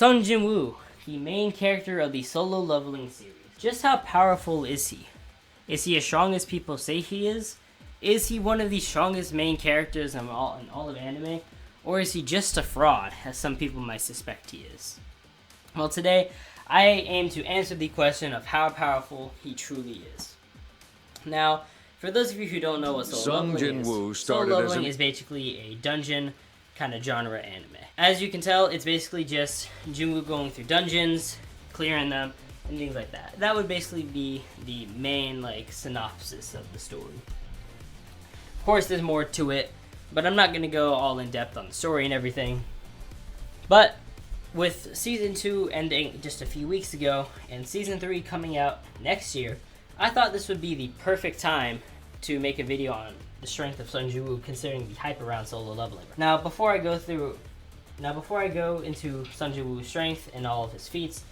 Jin Woo, the main character of the solo leveling series. Just how powerful is he? Is he as strong as people say he is? Is he one of the strongest main characters in all of anime? Or is he just a fraud, as some people might suspect he is? Well, today, I aim to answer the question of how powerful he truly is. Now, for those of you who don't know what solo leveling is, solo leveling is basically a dungeon kind of genre anime. As you can tell, it's basically just Jin Woo going through dungeons, clearing them, and things like that. That would basically be the main synopsis of the story. Of course, there's more to it, but I'm not going to go all in depth on the story and everything. But with Season 2 ending just a few weeks ago, and Season 3 coming out next year, I thought this would be the perfect time to make a video on the strength of Jin Woo, considering the hype around solo leveling. Now, before I go into Jin Woo's strength and all of his feats,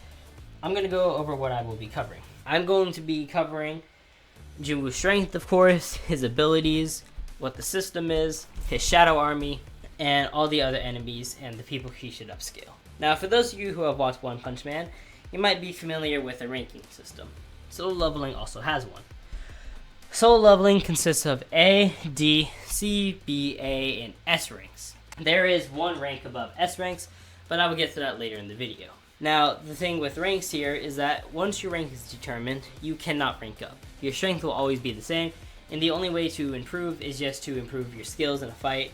I'm going to go over what I will be covering. I'm going to be covering Jin Woo's strength, of course, his abilities, what the system is, his shadow army, and all the other enemies and the people he should upscale. Now, for those of you who have watched One Punch Man, you might be familiar with a ranking system. Solo leveling also has one. Solo leveling consists of A, D, C, B, A, and S ranks. There is one rank above S ranks, but I will get to that later in the video. Now, the thing with ranks here is that once your rank is determined, you cannot rank up. Your strength will always be the same, and the only way to improve is just to improve your skills in a fight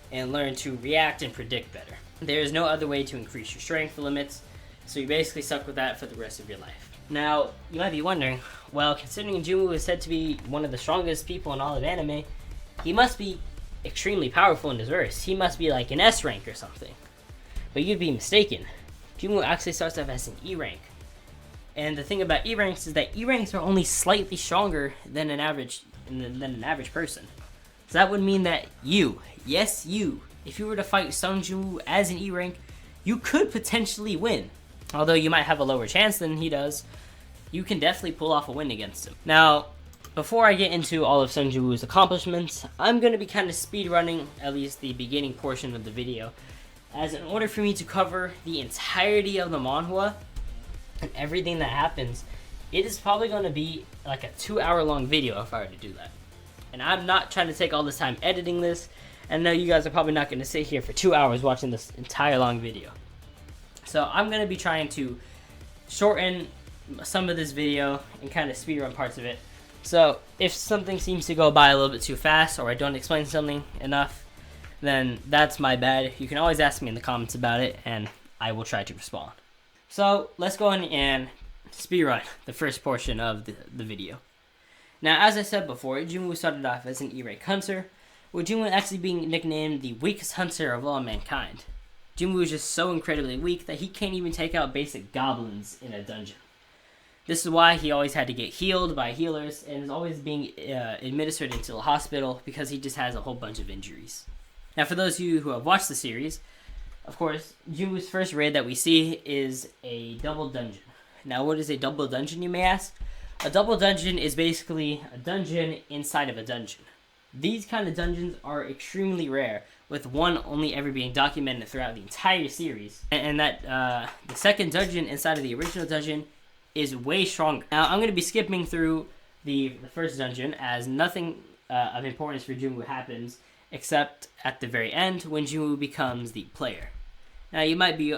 and learn to react and predict better. There is no other way to increase your strength limits, so you basically stuck with that for the rest of your life. Now, you might be wondering, well, considering Jin Woo is said to be one of the strongest people in all of anime, he must be extremely powerful in his verse. He must be like an S rank or something. But you'd be mistaken. Jin Woo actually starts off as an E rank. And the thing about E ranks is that E ranks are only slightly stronger than an average person. So that would mean that you, yes you, if you were to fight Jin Woo as an E rank, you could potentially win. Although you might have a lower chance than he does, you can definitely pull off a win against him. Now, before I get into all of Jin Woo's accomplishments, I'm going to be kind of speedrunning at least the beginning portion of the video, as in order for me to cover the entirety of the manhwa and everything that happens, it is probably going to be like a 2-hour long video if I were to do that. And I'm not trying to take all this time editing this, and I know you guys are probably not going to sit here for 2 hours watching this entire long video. So I'm going to be trying to shorten some of this video and kind of speedrun parts of it. So if something seems to go by a little bit too fast, or I don't explain something enough, then that's my bad. You can always ask me in the comments about it, and I will try to respond. So let's go ahead and speedrun the first portion of the video. Now, as I said before, Jin Woo started off as an E-rank hunter, with Jin Woo actually being nicknamed the weakest hunter of all mankind. Jin Woo is just so incredibly weak that he can't even take out basic goblins in a dungeon. This is why he always had to get healed by healers and is always being administered into a hospital because he just has a whole bunch of injuries. Now, for those of you who have watched the series, of course, Jin Woo's first raid that we see is a double dungeon. Now, what is a double dungeon, you may ask? A double dungeon is basically a dungeon inside of a dungeon. These kind of dungeons are extremely rare, with one only ever being documented throughout the entire series. And that the second dungeon inside of the original dungeon is way stronger. Now, I'm going to be skipping through the first dungeon, as nothing of importance for Jin Woo happens, except at the very end when Jin Woo becomes the player. Now you might be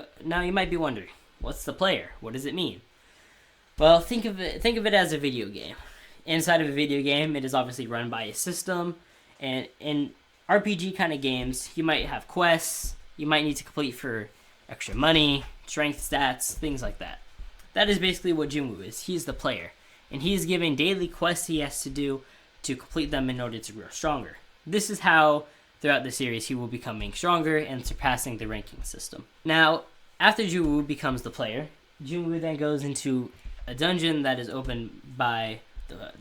wondering, what's the player? What does it mean? Well, think of it as a video game. Inside of a video game, it is obviously run by a system, and in RPG kind of games, you might have quests you might need to complete for extra money, strength stats, things like that. That is basically what Jin Woo is. He's the player, and he is given daily quests he has to do to complete them in order to grow stronger. This is how, throughout the series, he will be becoming stronger and surpassing the ranking system. Now, after Jin Woo becomes the player, Jin Woo then goes into a dungeon that is opened by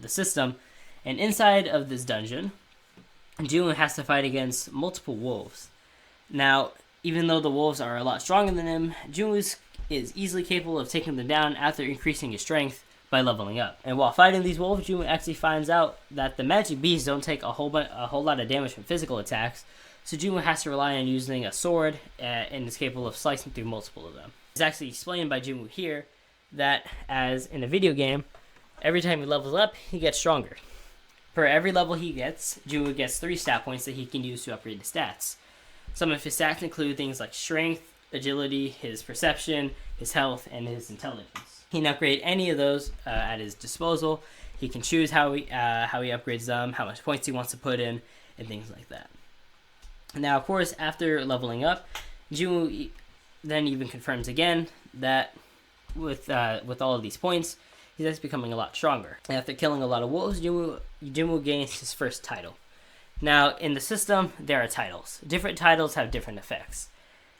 the system, and inside of this dungeon, Jin Woo has to fight against multiple wolves. Now, even though the wolves are a lot stronger than him, Jin Woo is easily capable of taking them down after increasing his strength by leveling up. And while fighting these wolves, Jin Woo actually finds out that the magic beasts don't take a whole lot of damage from physical attacks, so Jin Woo has to rely on using a sword and is capable of slicing through multiple of them. It's actually explained by Jin Woo here that, as in a video game, every time he levels up, he gets stronger. For every level he gets, Jin Woo gets 3 stat points that he can use to upgrade his stats. Some of his stats include things like strength, agility, his perception, his health, and his intelligence. He can upgrade any of those at his disposal. He can choose how he upgrades them, how much points he wants to put in, and things like that. Now, of course, after leveling up, Jin Woo then even confirms again that with all of these points, he's actually becoming a lot stronger. And after killing a lot of wolves, Jin Woo gains his first title. Now, in the system, there are titles. Different titles have different effects.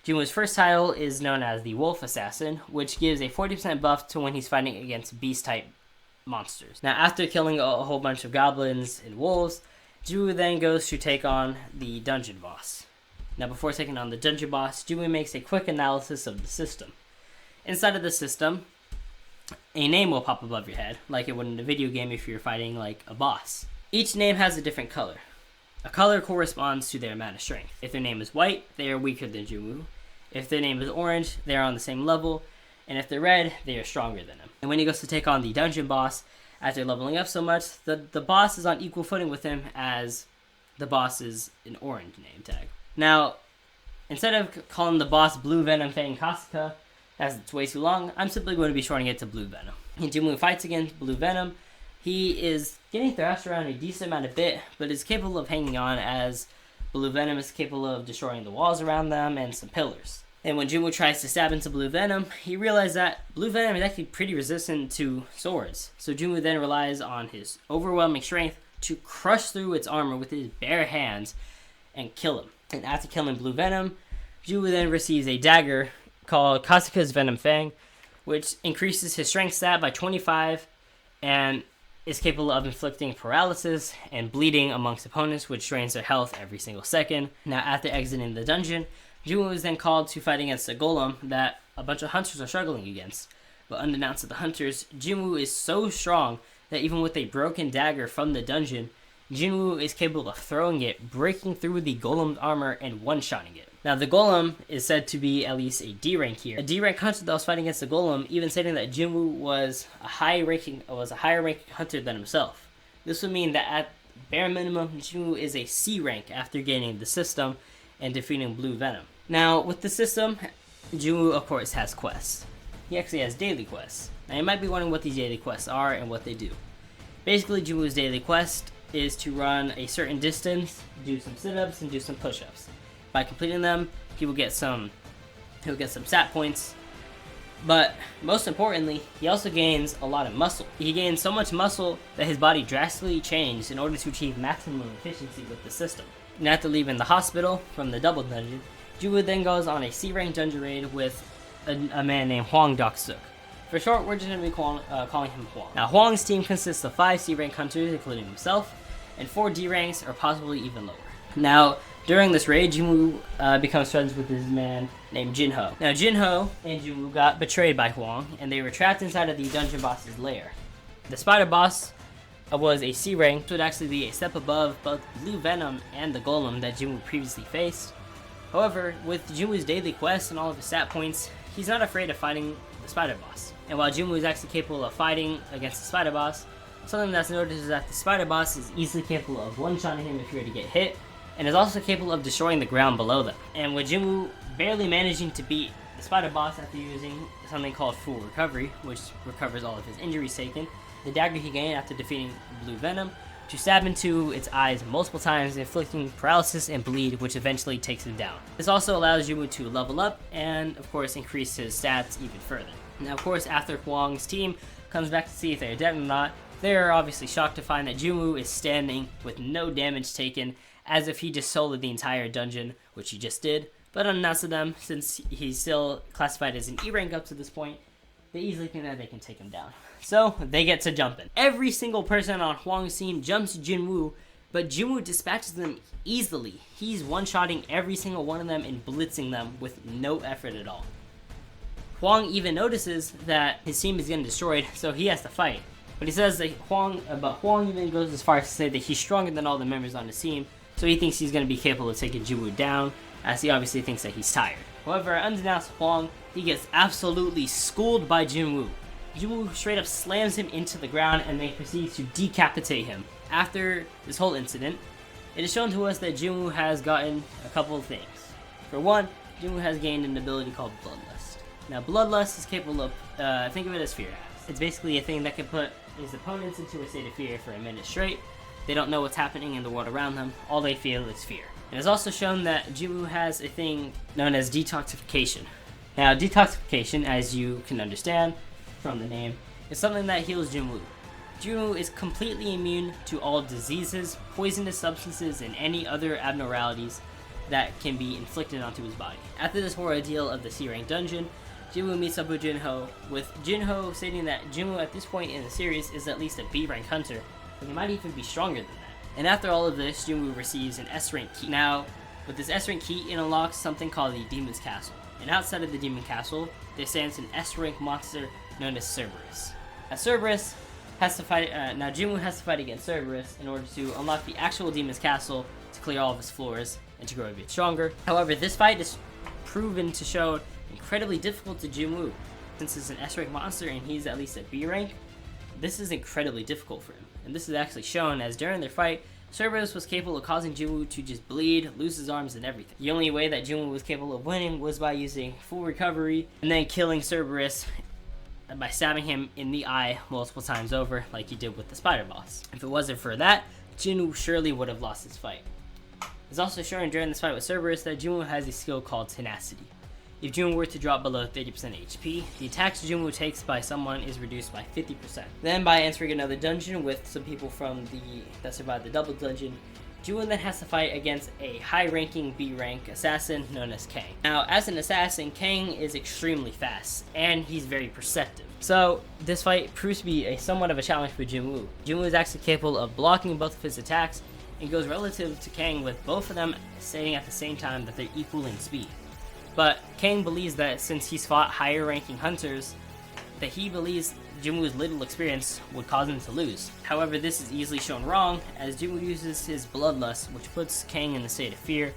Jin Woo's first title is known as the Wolf Assassin, which gives a 40% buff to when he's fighting against beast-type monsters. Now, after killing a whole bunch of goblins and wolves, Jin Woo then goes to take on the dungeon boss. Now, before taking on the dungeon boss, Jin Woo makes a quick analysis of the system. Inside of the system, a name will pop above your head, like it would in a video game if you're fighting like a boss. Each name has a different color. A color corresponds to their amount of strength. If their name is white, they are weaker than Jin Woo. If their name is orange, they are on the same level. And if they're red, they are stronger than him. And when he goes to take on the dungeon boss, after leveling up so much, the boss is on equal footing with him as the boss is an orange name tag. Now, instead of calling the boss Blue Venom Fang Kasuka, as it's way too long, I'm simply going to be shortening it to Blue Venom. And Jin Woo fights against Blue Venom. He is getting thrashed around a decent amount of bit, but is capable of hanging on as Blue Venom is capable of destroying the walls around them and some pillars. And when Jin Woo tries to stab into Blue Venom, he realizes that Blue Venom is actually pretty resistant to swords. So Jin Woo then relies on his overwhelming strength to crush through its armor with his bare hands and kill him. And after killing Blue Venom, Jin Woo then receives a dagger called Kasuka's Venom Fang, which increases his strength stat by 25 and is capable of inflicting paralysis and bleeding amongst opponents, which drains their health every single second. Now, after exiting the dungeon, Jin Woo is then called to fight against a golem that a bunch of hunters are struggling against. But unbeknownst to the hunters, Jin Woo is so strong that even with a broken dagger from the dungeon, Jin Woo is capable of throwing it, breaking through the golem's armor, and one-shotting it. Now, the golem is said to be at least a D rank here. A D rank hunter that was fighting against the golem, even stating that Jin Woo was a higher ranking hunter than himself. This would mean that at bare minimum, Jin Woo is a C rank after gaining the system and defeating Blue Venom. Now, with the system, Jin Woo, of course, has quests. He actually has daily quests. Now, you might be wondering what these daily quests are and what they do. Basically, Jin Woo's daily quest is to run a certain distance, do some sit-ups, and do some push-ups. By completing them, he'll get some stat points. But most importantly, he also gains a lot of muscle. He gains so much muscle that his body drastically changed in order to achieve maximum efficiency with the system. And after leaving the hospital from the double dungeon, Jin Woo then goes on a C-rank dungeon raid with a man named Hwang Dok-suk. For short, we're just going to be calling him Hwang. Now, Hwang's team consists of 5 C-rank hunters, including himself, and 4 D ranks, or possibly even lower. Now, during this raid, Jin Woo becomes friends with this man named Jin Ho. Now, Jin Ho and Jin Woo got betrayed by Hwang, and they were trapped inside of the dungeon boss's lair. The spider boss was a C rank, which would actually be a step above both Blue Venom and the golem that Jin Woo previously faced. However, with Jin Woo's daily quests and all of his stat points, he's not afraid of fighting the spider boss. And while Jin Woo is actually capable of fighting against the spider boss, something that's noticed is that the spider boss is easily capable of one-shotting him if you were to get hit, and is also capable of destroying the ground below them. And with Jin Woo barely managing to beat the spider boss after using something called Full Recovery, which recovers all of his injuries taken, the dagger he gained after defeating Blue Venom, to stab into its eyes multiple times, inflicting paralysis and bleed, which eventually takes him down. This also allows Jin Woo to level up and, of course, increase his stats even further. Now, of course, after Hwang's team comes back to see if they're dead or not, they are obviously shocked to find that Jin Woo is standing with no damage taken, as if he just soloed the entire dungeon, which he just did. But unbeknownst to them, since he's still classified as an E rank up to this point, they easily think that they can take him down. So, they get to jumping. Every single person on Hwang's team jumps Jin Woo, but Jin Woo dispatches them easily. He's one-shotting every single one of them and blitzing them with no effort at all. Hwang even notices that his team is getting destroyed, so he has to fight. But he says that Hwang even goes as far as to say that he's stronger than all the members on his team, so he thinks he's going to be capable of taking Jin Woo down, as he obviously thinks that he's tired. However, unbeknownst to Hwang, he gets absolutely schooled by Jin Woo. Jin Woo straight up slams him into the ground and then proceeds to decapitate him. After this whole incident, it is shown to us that Jin Woo has gotten a couple of things. For one, Jin Woo has gained an ability called Bloodlust. Now, Bloodlust is capable of, think of it as Fear Axe. It's basically a thing that can put his opponents into a state of fear for a minute straight. They don't know what's happening in the world around them. All they feel is fear. It is also shown that Jin Woo has a thing known as detoxification. Now, detoxification, as you can understand from the name, is something that heals Jin Woo. Jin Woo is completely immune to all diseases, poisonous substances, and any other abnormalities that can be inflicted onto his body. After this horror ordeal of the C-rank dungeon, Jin Woo meets up with Jin Ho, with Jin Ho stating that Jin Woo at this point in the series is at least a B-rank hunter, but he might even be stronger than that. And after all of this, Jin Woo receives an S-rank key. Now, with this S-rank key, it unlocks something called the Demon's Castle. And outside of the Demon Castle, there stands an S-rank monster known as Cerberus. Now, Cerberus has to fight. Now, Jin Woo has to fight against Cerberus in order to unlock the actual Demon's Castle to clear all of his floors and to grow a bit stronger. However, this fight is proven to show incredibly difficult to Jin Woo. Since it's an S-rank monster and he's at least a B-rank, this is incredibly difficult for him. And this is actually shown as during their fight, Cerberus was capable of causing Jin Woo to just bleed, lose his arms, and everything. The only way that Jin Woo was capable of winning was by using full recovery and then killing Cerberus by stabbing him in the eye multiple times over, like he did with the spider boss. If it wasn't for that, Jin Woo surely would have lost his fight. It's also shown during this fight with Cerberus that Jin Woo has a skill called Tenacity. If Jin Woo were to drop below 30% HP, the attacks Jin Woo takes by someone is reduced by 50%. Then by entering another dungeon with some people from that survived the double dungeon, Jin Woo then has to fight against a high-ranking B-rank assassin known as Kang. Now, as an assassin, Kang is extremely fast, and he's very perceptive. So, this fight proves to be somewhat of a challenge for Jin Woo. Jin Woo is actually capable of blocking both of his attacks, and goes relative to Kang with both of them saying at the same time that they're equal in speed. But Kang believes that since he's fought higher ranking hunters, that he believes Jin Woo's little experience would cause him to lose. However, this is easily shown wrong, as Jin Woo uses his Bloodlust, which puts Kang in a state of fear,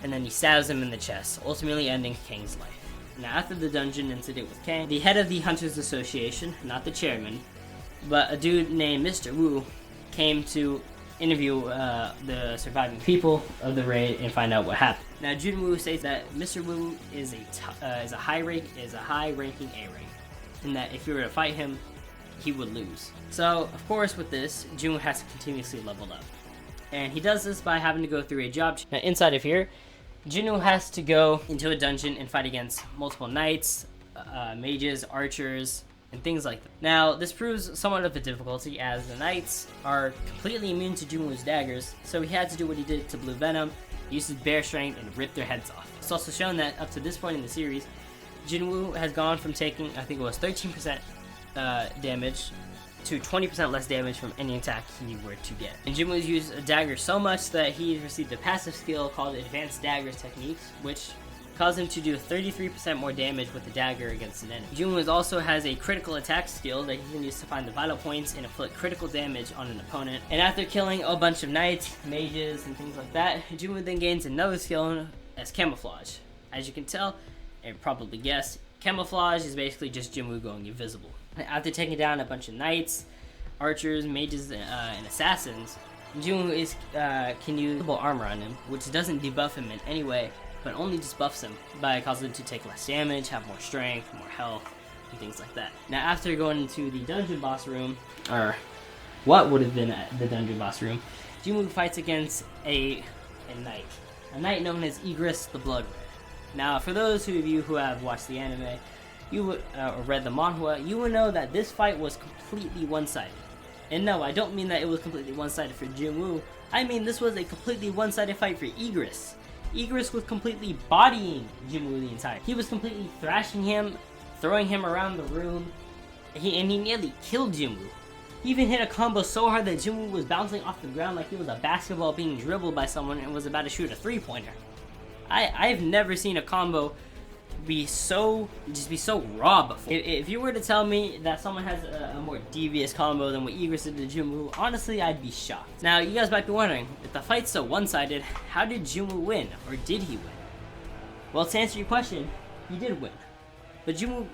and then he stabs him in the chest, ultimately ending Kang's life. Now, after the dungeon incident with Kang, the head of the Hunters Association, not the chairman, but a dude named Mr. Woo, came to interview the surviving people of the raid and find out what happened. Now, Jin Woo says that Mr. Woo is a high-ranking A-rank, and that if you were to fight him, he would lose. So, of course, with this, Jin Woo has to continuously level up, and he does this by having to go through a job. Now, inside of here, Jin Woo has to go into a dungeon and fight against multiple knights, mages, archers, and things like that. Now, this proves somewhat of a difficulty, as the knights are completely immune to Jin Woo's daggers, so he had to do what he did to Blue Venom, use his bear strength, and rip their heads off. It's also shown that up to this point in the series, Jin Woo has gone from taking, I think it was 13% damage to 20% less damage from any attack he were to get. And Jin Woo's used a dagger so much that he received a passive skill called Advanced Daggers Techniques, which caused him to do 33% more damage with the dagger against an enemy. Jin Woo also has a critical attack skill that he can use to find the vital points and inflict critical damage on an opponent. And after killing a bunch of knights, mages, and things like that, Jin Woo then gains another skill as Camouflage. As you can tell, and probably guess, Camouflage is basically just Jin Woo going invisible. After taking down a bunch of knights, archers, mages, and assassins, Jin Woo can use double armor on him, which doesn't debuff him in any way, but only just buffs him by causing him to take less damage, have more strength, more health, and things like that. Now, after going into the dungeon boss room, or what would have been the dungeon boss room, Jin Woo fights against a knight known as Igris the Blood Red. Now, for those of you who have watched the anime, you would, or read the manhwa, you would know that this fight was completely one-sided. And no, I don't mean that it was completely one-sided for Jin Woo. I mean this was a completely one-sided fight for Igris. Igris was completely bodying Jin Woo the entire. He was completely thrashing him, throwing him around the room, and he nearly killed Jin Woo. He even hit a combo so hard that Jin Woo was bouncing off the ground like he was a basketball being dribbled by someone and was about to shoot a three-pointer. I've never seen a combo be so raw before. If you were to tell me that someone has a more devious combo than what Igris did to Jin Woo, honestly, I'd be shocked. Now, you guys might be wondering, if the fight's so one-sided, how did Jin Woo win, or did he win? Well, to answer your question, he did win. But Jin Woo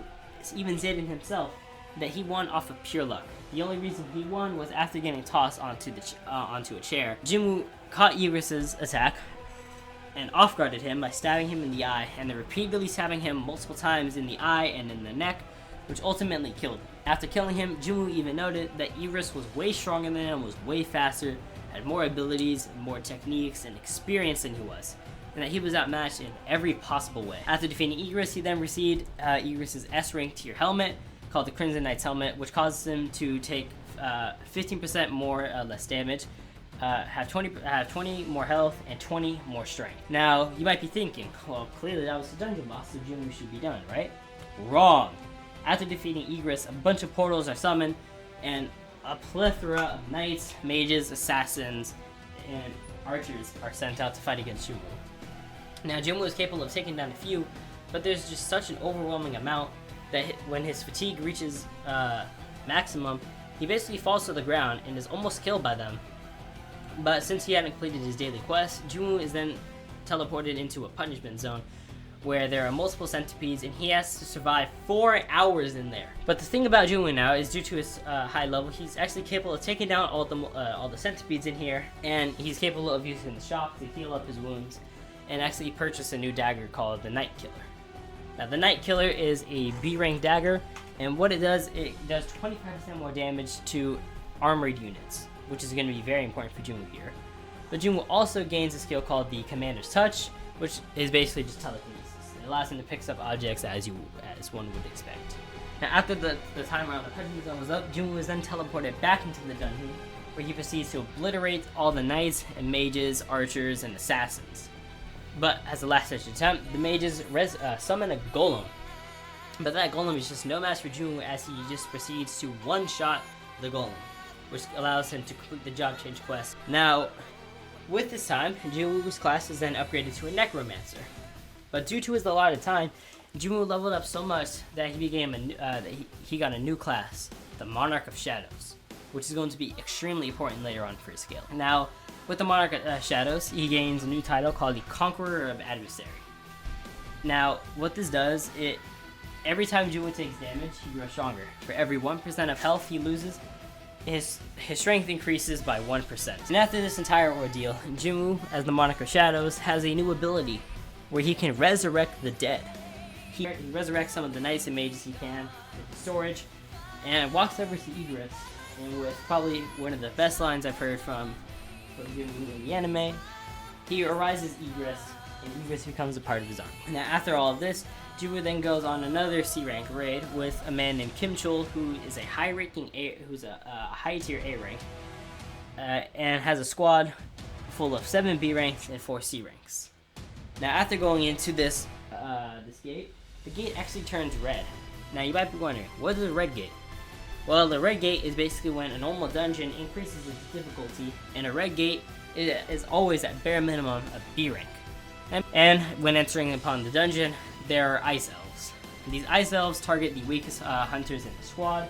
even stated himself that he won off of pure luck. The only reason he won was after getting tossed onto a chair. Jin Woo caught Igris's attack and off-guarded him by stabbing him in the eye, and then repeatedly stabbing him multiple times in the eye and in the neck, which ultimately killed him. After killing him, Jin Woo even noted that Igris was way stronger than him, was way faster, had more abilities, more techniques, and experience than he was, and that he was outmatched in every possible way. After defeating Igris, he then received Igris's S-rank tier helmet, called the Crimson Knight's Helmet, which causes him to take 15% more less damage, have 20 more health, and 20 more strength. Now, you might be thinking, well, clearly that was the dungeon boss, so Jin Woo should be done, right? Wrong! After defeating Igris, a bunch of portals are summoned, and a plethora of knights, mages, assassins, and archers are sent out to fight against Jin Woo. Now, Jin Woo is capable of taking down a few, but there's just such an overwhelming amount that when his fatigue reaches maximum, he basically falls to the ground and is almost killed by them. But since he hadn't completed his daily quest, Jin Woo is then teleported into a punishment zone where there are multiple centipedes, and he has to survive 4 hours in there. But the thing about Jin Woo now is, due to his high level, he's actually capable of taking down all the centipedes in here, and he's capable of using the shock to heal up his wounds, and actually purchase a new dagger called the Night Killer. Now, the Night Killer is a B-rank dagger, and what it does 25% more damage to armored units, which is going to be very important for Jin Woo here. But Jin Woo also gains a skill called the Commander's Touch, which is basically just telekinesis. It allows him to pick up objects as one would expect. Now, after the timer on the punishment zone was up, Jin Woo is then teleported back into the dungeon, where he proceeds to obliterate all the knights and mages, archers, and assassins. But as a last-ditch attempt, the mages summon a golem. But that golem is just no match for Jin Woo, as he just proceeds to one-shot the golem, which allows him to complete the job change quest. Now, with this time, Jin Woo's class is then upgraded to a necromancer. But due to his allotted time, Jin Woo leveled up so much that he got a new class, the Monarch of Shadows, which is going to be extremely important later on for his skill. Now, with the Monarch of Shadows, he gains a new title called the Conqueror of Adversary. Now, what this does, every time Jin Woo takes damage, he grows stronger. For every 1% of health he loses, his strength increases by 1%. And after this entire ordeal, Jin Woo, as the Monarch of Shadows, has a new ability where he can resurrect the dead. He resurrects some of the knights and mages he can with the storage, and walks over to Igris, and with probably one of the best lines I've heard from Jin Woo in the anime, he arises Igris, and Igris becomes a part of his army. Now, after all of this, Jin Woo then goes on another C-rank raid with a man named Kim Chul, who is a who's a high-tier A rank, and has a squad full of 7 B ranks and 4 C ranks. Now, after going into this gate, the gate actually turns red. Now, you might be wondering, what is a red gate? Well, the red gate is basically when a normal dungeon increases its difficulty, and a red gate is always at bare minimum a B rank. And when entering upon the dungeon, there are ice elves. These ice elves target the weakest hunters in the squad,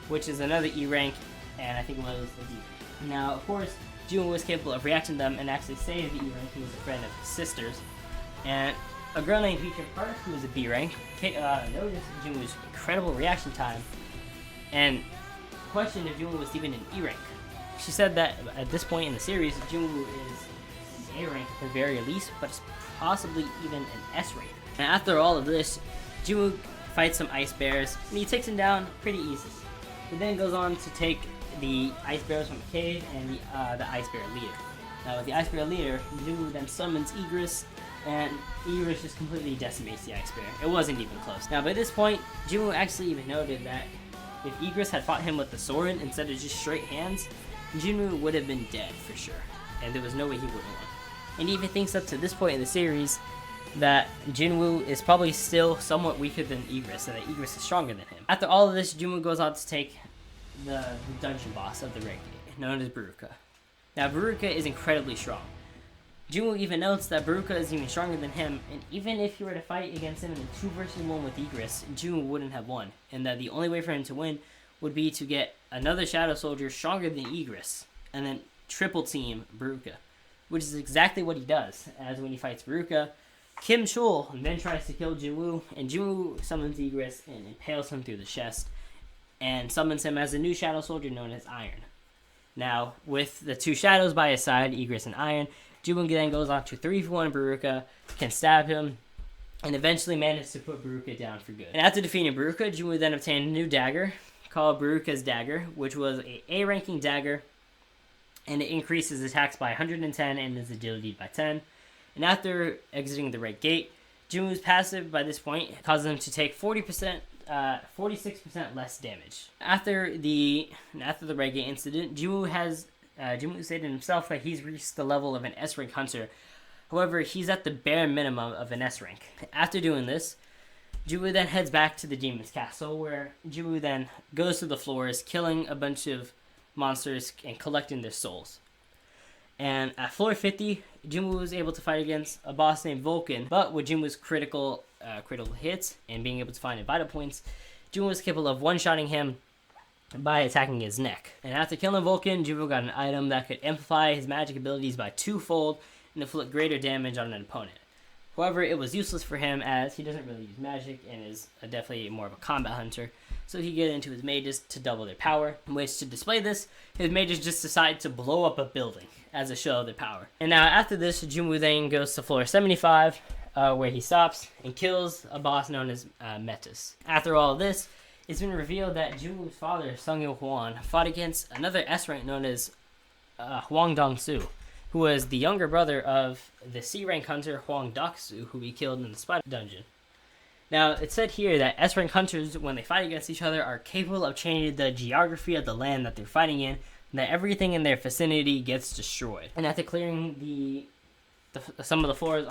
which is another E rank, and I think one of those is D rank. Now, of course, Jin Woo was capable of reacting to them and actually saved the E rank, who was a friend of his sister's. And a girl named Feature Park, who was a B rank, noticed Jin Woo's incredible reaction time and questioned if Jin Woo was even an E rank. She said that at this point in the series, Jin Woo is A rank at the very least, but it's possibly even an S rank. And after all of this, Jin Woo fights some ice bears, and he takes them down pretty easily. He then goes on to take the ice bears from a cave and the ice bear leader. Now, with the ice bear leader, Jin Woo then summons Igris, and Igris just completely decimates the ice bear. It wasn't even close. Now, by this point, Jin Woo actually even noted that if Igris had fought him with the sword instead of just straight hands, Jin Woo would have been dead for sure, and there was no way he would have won. And he even thinks up to this point in the series that Jin Woo is probably still somewhat weaker than Igris, and that Igris is stronger than him. After all of this, Jin Woo goes on to take the dungeon boss of the Red Gate, known as Baruka. Now, Baruka is incredibly strong. Jin Woo even notes that Baruka is even stronger than him, and even if he were to fight against him in a 2-versus-1 with Igris, Jin Woo wouldn't have won, and that the only way for him to win would be to get another Shadow Soldier stronger than Igris, and then triple team Baruka, which is exactly what he does, as when he fights Baruka, Kim Chul then tries to kill Jin Woo, and Jin Woo summons Egress and impales him through the chest, and summons him as a new Shadow Soldier known as Iron. Now, with the two shadows by his side, Egress and Iron, Jin Woo then goes on to 3-for-1 Baruka, can stab him, and eventually manages to put Baruka down for good. And after defeating Baruka, Jin Woo then obtained a new dagger called Baruka's Dagger, which was a A-ranking dagger, and it increases attacks by 110 and his agility by 10. And after exiting the Red Gate, Jin Woo's passive by this point causes him to take 46% less damage. After the Red Gate incident, Jin Woo stated himself that he's reached the level of an S-rank hunter. However, he's at the bare minimum of an S rank. After doing this, Jin Woo then heads back to the Demon's Castle, where Jin Woo then goes through the floors, killing a bunch of monsters and collecting their souls. And at floor 50, Jin Woo was able to fight against a boss named Vulcan, but with Jin Woo's critical hits and being able to find vital points, Jin Woo was capable of one-shotting him by attacking his neck. And after killing Vulcan, Jin Woo got an item that could amplify his magic abilities by 2-fold and inflict greater damage on an opponent. However, it was useless for him as he doesn't really use magic and is definitely more of a combat hunter. So he get into his mages to double their power, which to display this, his mages just decide to blow up a building as a show of their power. And now after this, Jin Woo then goes to floor 75, where he stops and kills a boss known as Metis. After all of this, it's been revealed that Jin Woo's father, Sung-Il Hwan, fought against another S-rank known as Hwang Dong-soo, who was the younger brother of the C-rank hunter Hwang Dok-soo, who we killed in the Spider Dungeon. Now, it said here that S-rank hunters, when they fight against each other, are capable of changing the geography of the land that they're fighting in, and that everything in their vicinity gets destroyed. And after clearing some of the floors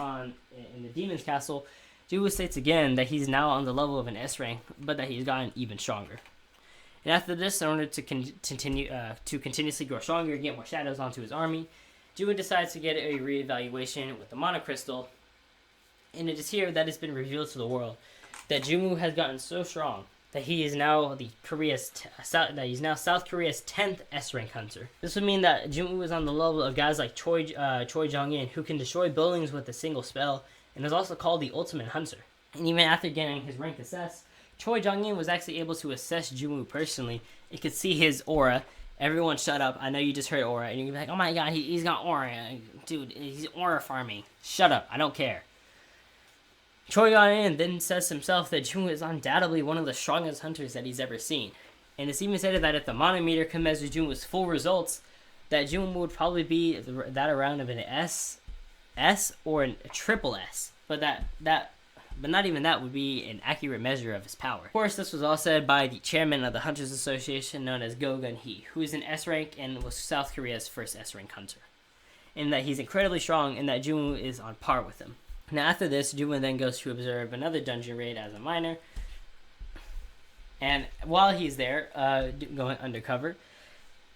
in the Demon's Castle, Jin Woo states again that he's now on the level of an S-rank, but that he's gotten even stronger. And after this, in order to continuously grow stronger and get more shadows onto his army, Jin Woo decides to get a reevaluation with the Monarch Crystal, and it is here that it's been revealed to the world that Jin Woo has gotten so strong that he is now South Korea's 10th S-rank hunter. This would mean that Jin Woo is on the level of guys like Choi Jong-in, who can destroy buildings with a single spell, and is also called the Ultimate Hunter. And even after getting his rank assessed, Choi Jong-in was actually able to assess Jin Woo personally. It could see his aura. Everyone shut up. I know you just heard aura. And you're like, oh my god, he's got aura. Dude, he's aura farming. Shut up. I don't care. Choi Jong-in then says himself that Jin Woo is undoubtedly one of the strongest hunters that he's ever seen. And it's even said that if the manometer could measure Jin Woo's full results, that Jin Woo would probably be that around of an S or a triple S. But not even that would be an accurate measure of his power. Of course, this was all said by the chairman of the Hunters Association, known as Go Gun-hee, who is an S-rank and was South Korea's first S-rank hunter. And that he's incredibly strong and that Jin Woo is on par with him. Now after this, Jin Woo then goes to observe another dungeon raid as a miner. And while he's there, going undercover,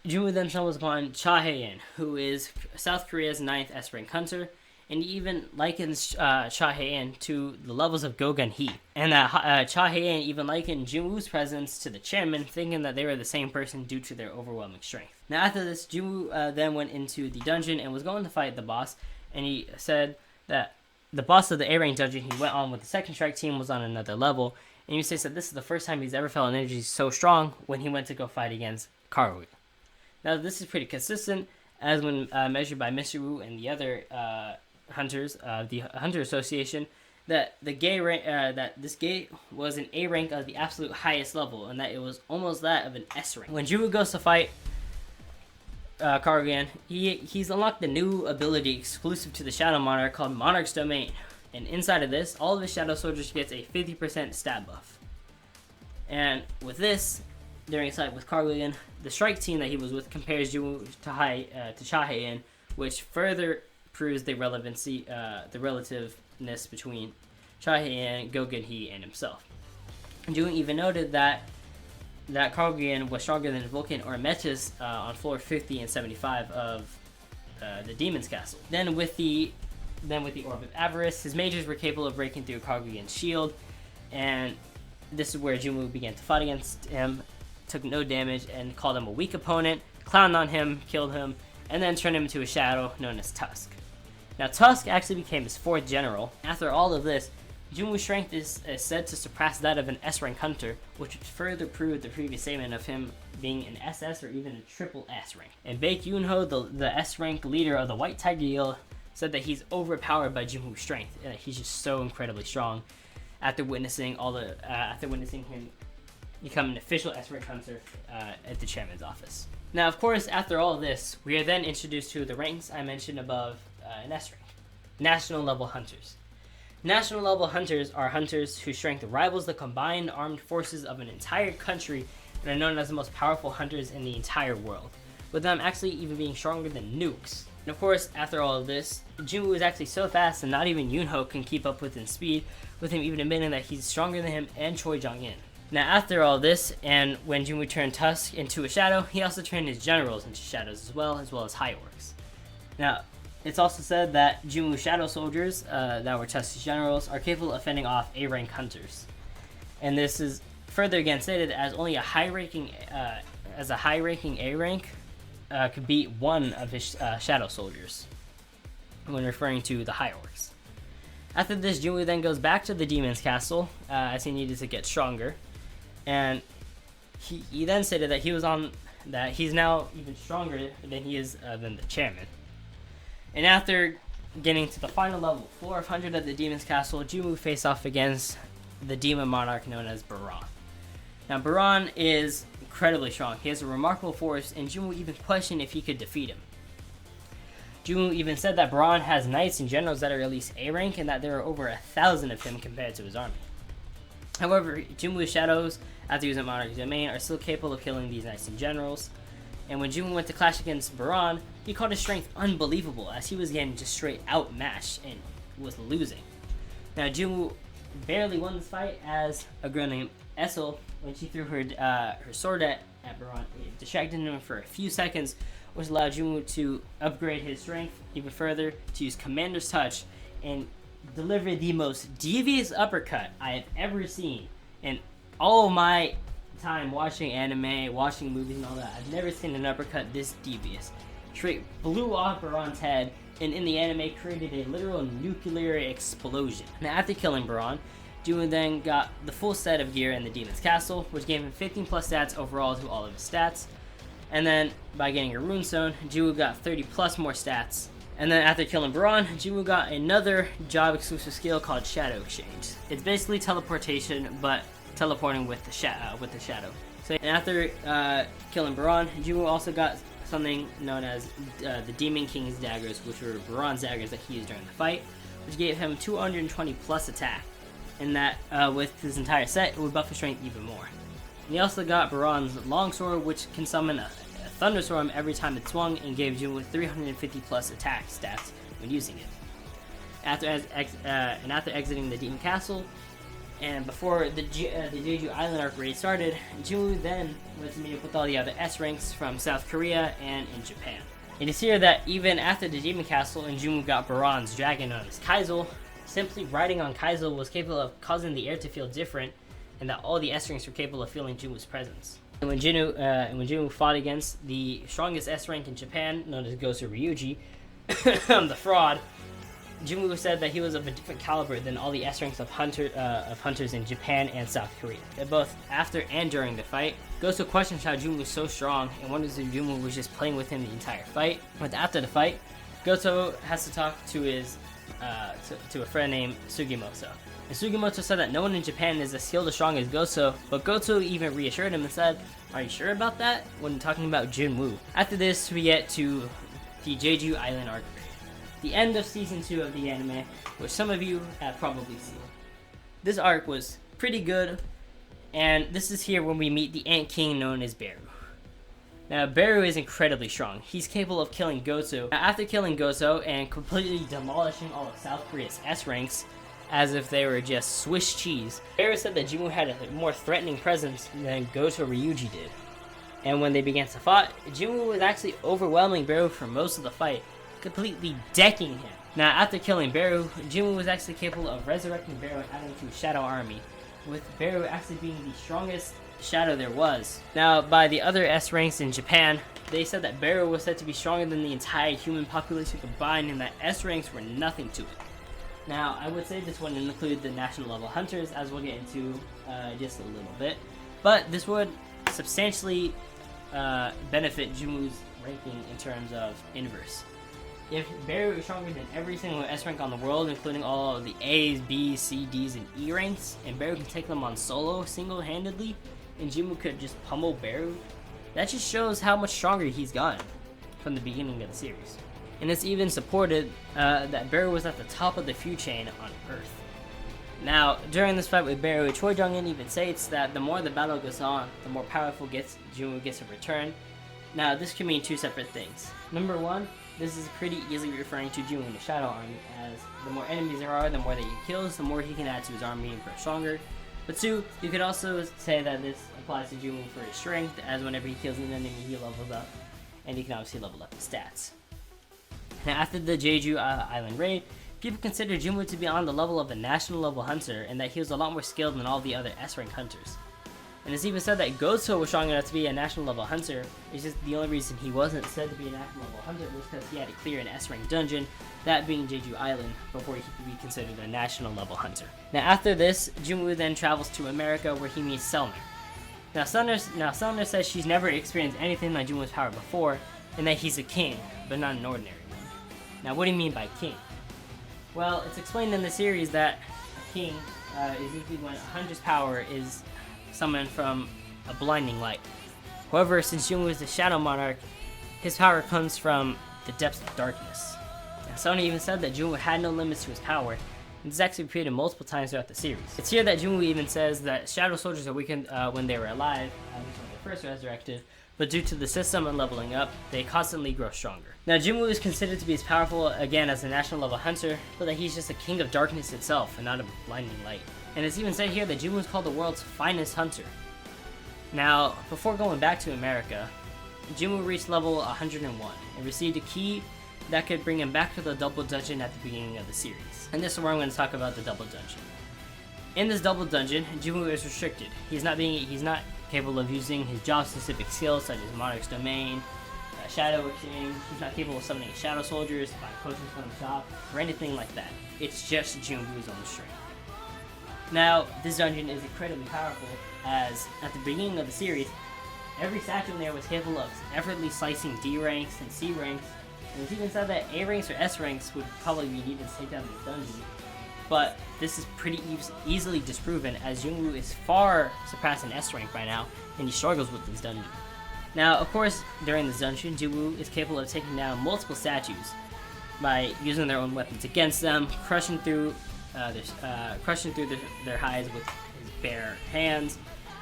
Jin Woo then stumbles upon Cha Hae-in, who is South Korea's 9th S-rank hunter, and he even likens Cha Hae-in to the levels of Go Gun-hee. And that Cha Hae-in even likened Jin Woo's presence to the chairman, thinking that they were the same person due to their overwhelming strength. Now after this, Jin Woo then went into the dungeon and was going to fight the boss, and he said that the boss of the A-rank dungeon he went on with the second strike team was on another level, and he says that this is the first time he's ever felt an energy so strong when he went to go fight against Karuya. Now this is pretty consistent, as when measured by Mr. Wu and the other hunters, the Hunter Association, that this gate was an A rank of the absolute highest level, and that it was almost that of an S rank. When Jin Woo goes to fight Karuya, he's unlocked the new ability exclusive to the Shadow Monarch called Monarch's Domain, and inside of this, all of his Shadow Soldiers gets a 50% stat buff. And with this, during a fight with Karuya, the strike team that he was with compares Jin Woo to Cha Hae-in, which further proves the relativeness between Cha Hae-in, Go Gun-hee, and himself. Jin Woo even noted that Karuya was stronger than Vulcan or Metis on floor 50 and 75 of the Demon's Castle. Then with the Orb of Avarice, his mages were capable of breaking through Karuya's shield, and this is where Jin Woo began to fight against him, took no damage, and called him a weak opponent, clowned on him, killed him, and then turned him into a shadow known as Tusk. Now Tusk actually became his 4th general. After all of this, Jin Woo's strength is said to surpass that of an S-rank hunter, which would further prove the previous statement of him being an SS or even a triple S rank. And Baek Yoonho, the S-rank leader of the White Tiger Guild, said that he's overpowered by Jin Woo's strength, and that he's just so incredibly strong after witnessing him become an official S-rank hunter at the chairman's office. Now, of course, after all of this, we are then introduced to the ranks I mentioned above in S-rank. National level hunters. National level hunters are hunters whose strength rivals the combined armed forces of an entire country and are known as the most powerful hunters in the entire world, with them actually even being stronger than nukes. And of course, after all of this, Jin Woo is actually so fast that not even Yoonho can keep up with in speed, with him even admitting that he's stronger than him and Choi Jong-in. Now, after all this, and when Jin Woo turned Tusk into a shadow, he also turned his generals into shadows as well as high orcs. Now, it's also said that Jin Woo's shadow soldiers that were Tusk's generals are capable of fending off A-rank hunters. And this is further again stated as only a high-ranking A-rank could beat one of his shadow soldiers when referring to the high orcs. After this, Jin Woo then goes back to the demon's castle as he needed to get stronger, and he then stated that he's now even stronger than he is than the chairman. And after getting to the final level, floor of 100 of the demon's castle, Jin Woo faced off against the demon monarch known as Baran. Now, Baran is incredibly strong. He has a remarkable force, and Jin Woo even questioned if he could defeat him. Jin Woo even said that Baran has knights and generals that are at least A rank, and that there are over 1,000 of him compared to his army. However, Jin Woo's shadows, after using Monarch's domain, are still capable of killing these knights and generals. And when Jin Woo went to clash against Baran, he called his strength unbelievable, as he was getting just straight outmatched and was losing. Now, Jin Woo barely won this fight, as a girl named Essel, when she threw her sword at Baran, it distracted him for a few seconds, which allowed Jin Woo to upgrade his strength even further, to use Commander's Touch and deliver the most devious uppercut I have ever seen in all of my time watching anime, watching movies and all that. I've never seen an uppercut this devious. Straight blew off Baran's head, and in the anime created a literal nuclear explosion. Now, after killing Baran, Jin Woo then got the full set of gear in the demon's castle, which gave him 15 plus stats overall to all of his stats. And then by getting a rune stone, Jin Woo got 30 plus more stats. And then after killing Baran, Jin Woo got another job exclusive skill called Shadow Exchange. It's basically teleportation, but teleporting with the shadow. So, and after killing Baran, Jin Woo also got something known as the Demon King's daggers, which were Baran's daggers that he used during the fight, which gave him 220 plus attack. And that with his entire set, it would buff his strength even more. And he also got Baran's longsword, which can summon a thunderstorm every time it swung, and gave Jin Woo 350 plus attack stats when using it. After exiting the Demon Castle, and before the Jeju Island arc raid started, Jin Woo then went to meet up with all the other S ranks from South Korea and in Japan. It is here that even after the Demon Castle and Jin Woo got Baran's dragon known as Kaizel, simply riding on Kaizel was capable of causing the air to feel different, and that all the S ranks were capable of feeling Jin Woo's presence. And when Jin Woo fought against the strongest S rank in Japan, known as Gosu Ryuji, the fraud, Jin Woo said that he was of a different caliber than all the S ranks of hunters in Japan and South Korea. And both after and during the fight, Gosu questions how Jin Woo was so strong and wonders if Jin Woo was just playing with him the entire fight. But after the fight, Goto has to talk to his to a friend named Sugimoto. And Sugimoto said that no one in Japan is as skilled as strong as Goto, but Goto even reassured him and said, "Are you sure about that?" when talking about Jin Woo. After this, we get to the Jeju Island arc, the end of season 2 of the anime, which some of you have probably seen. This arc was pretty good, and this is here when we meet the Ant King known as Beru. Now, Beru is incredibly strong. He's capable of killing Goto. Now, after killing Goto and completely demolishing all of South Korea's S ranks, as if they were just Swiss cheese, Beru said that Jin Woo had a more threatening presence than Goto Ryuji did. And when they began to fight, Jin Woo was actually overwhelming Beru for most of the fight, completely decking him. Now, after killing Beru, Jin Woo was actually capable of resurrecting Beru and adding to his shadow army, with Beru actually being the strongest shadow there was. Now, by the other S ranks in Japan, they said that Beru was said to be stronger than the entire human population combined, and that S ranks were nothing to it. Now, I would say this wouldn't include the national level hunters, as we'll get into just a little bit, but this would substantially benefit Jin Woo's ranking in terms of inverse. If Beru is stronger than every single S rank on the world, including all of the A's, B's, C, D's, and E ranks, and Beru can take them on solo, single-handedly, and Jin Woo could just pummel Beru, that just shows how much stronger he's gotten from the beginning of the series. And it's even supported that Beru was at the top of the food chain on Earth. Now, during this fight with Beru, Choi Jong-in even states that the more the battle goes on, the more powerful Jin Woo gets in return. Now, this could mean two separate things. Number one, this is pretty easily referring to Jin Woo in the Shadow Army, as the more enemies there are, the more that he kills, the more he can add to his army and grow stronger. But two, you could also say that this applies to Jin Woo for his strength, as whenever he kills an enemy, he levels up, and he can obviously level up his stats. Now, after the Jeju Island raid, people consider Jin Woo to be on the level of a national level hunter, and that he was a lot more skilled than all the other S-rank hunters. And it's even said that Goto was strong enough to be a national level hunter. It's just the only reason he wasn't said to be a national level hunter was because he had to clear an S-rank dungeon, that being Jeju Island, before he could be considered a national level hunter. Now, after this, Jin Woo then travels to America, where he meets Selner. Now Selner says she's never experienced anything like Jin Woo's power before, and that he's a king, but not an ordinary one. Now, what do you mean by king? Well, it's explained in the series that a king is usually when a hunter's power is summoned from a blinding light. However, since Jin Woo is the Shadow Monarch, his power comes from the depths of darkness. And Sony even said that Jin Woo had no limits to his power, and this is actually repeated multiple times throughout the series. It's here that Jin Woo even says that Shadow Soldiers are weakened when they were alive, at least when they first resurrected, but due to the system and leveling up, they constantly grow stronger. Now, Jin Woo is considered to be as powerful again as a national level hunter, but that he's just a king of darkness itself and not a blinding light. And it's even said here that Jin Woo is called the world's finest hunter. Now, before going back to America, Jin Woo reached level 101 and received a key that could bring him back to the double dungeon at the beginning of the series. And this is where I'm going to talk about the double dungeon. In this double dungeon, Jin Woo is restricted. He's not capable of using his job-specific skills such as Monarch's Domain, Shadow Exchange. He's not capable of summoning Shadow Soldiers, buying potions from the shop, or anything like that. It's just Jin Woo's own strength. Now, this dungeon is incredibly powerful, as at the beginning of the series, every statue in there was capable of effortlessly slicing D ranks and C ranks, and it's even said that A ranks or S ranks would probably be needed to take down this dungeon. But this is pretty easily disproven, as Jin Woo is far surpassing S rank by now, and he struggles with this dungeon. Now, of course, during this dungeon, Jin Woo is capable of taking down multiple statues by using their own weapons against them, crushing through their hides with his bare hands,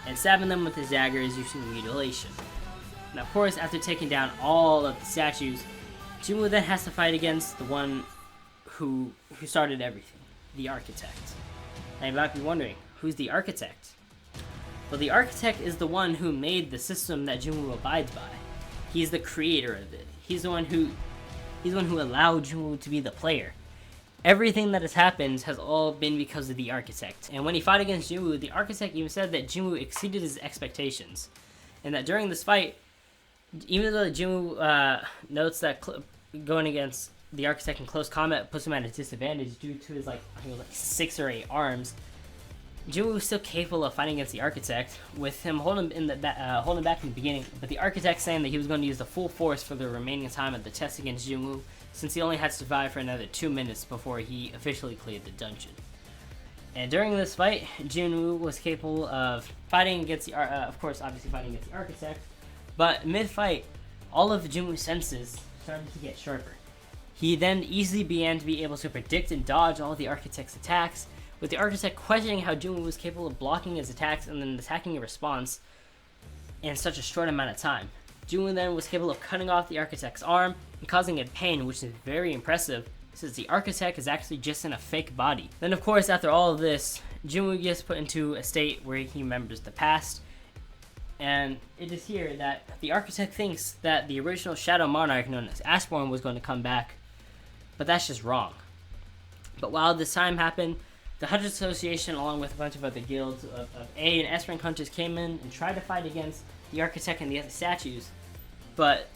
and stabbing them with his daggers using mutilation. Now, of course, after taking down all of the statues, Jin Woo then has to fight against the one who started everything, the Architect. Now, you might be wondering, who's the Architect? Well, the Architect is the one who made the system that Jin Woo abides by. He's the creator of it. He's the one who allowed Jin Woo to be the player. Everything that has happened has all been because of the Architect. And when he fought against Jin Woo, the Architect even said that Jin Woo exceeded his expectations. And that during this fight, even though Jin Woo notes that going against the Architect in close combat puts him at a disadvantage due to his, I think it was 6 or 8 arms, Jin Woo was still capable of fighting against the Architect, with him holding back in the beginning, but the Architect saying that he was going to use the full force for the remaining time of the test against Jin Woo, since he only had to survive for another 2 minutes before he officially cleared the dungeon. And during this fight, Jin Woo was capable of fighting against the Architect, but mid-fight, all of Jin Woo's senses started to get sharper. He then easily began to be able to predict and dodge all of the Architect's attacks, with the Architect questioning how Jin Woo was capable of blocking his attacks and then attacking in response in such a short amount of time. Jin Woo then was capable of cutting off the Architect's arm and causing it pain, which is very impressive, since the Architect is actually just in a fake body. Then, of course, after all of this, Jin Woo gets put into a state where he remembers the past, and it is here that the Architect thinks that the original Shadow Monarch known as Ashborn was going to come back, but that's just wrong. But while this time happened, the Hunters Association, along with a bunch of other guilds of A and S rank hunters, came in and tried to fight against the Architect and the other statues, but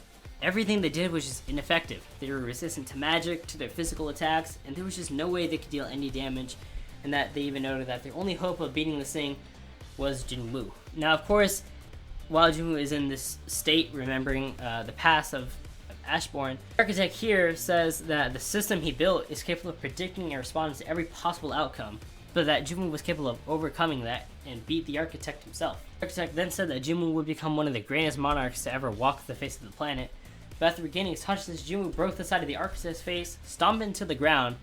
everything they did was just ineffective. They were resistant to magic, to their physical attacks, and there was just no way they could deal any damage, and that they even noted that their only hope of beating this thing was Jin Woo. Now, of course, while Jin Woo is in this state, remembering the past of Ashbourne, the architect here says that the system he built is capable of predicting and responding to every possible outcome, but that Jin Woo was capable of overcoming that and beat the architect himself. The architect then said that Jin Woo would become one of the greatest monarchs to ever walk the face of the planet, but at the beginning of this, Jin Woo broke the side of the architect's face, stomped into the ground,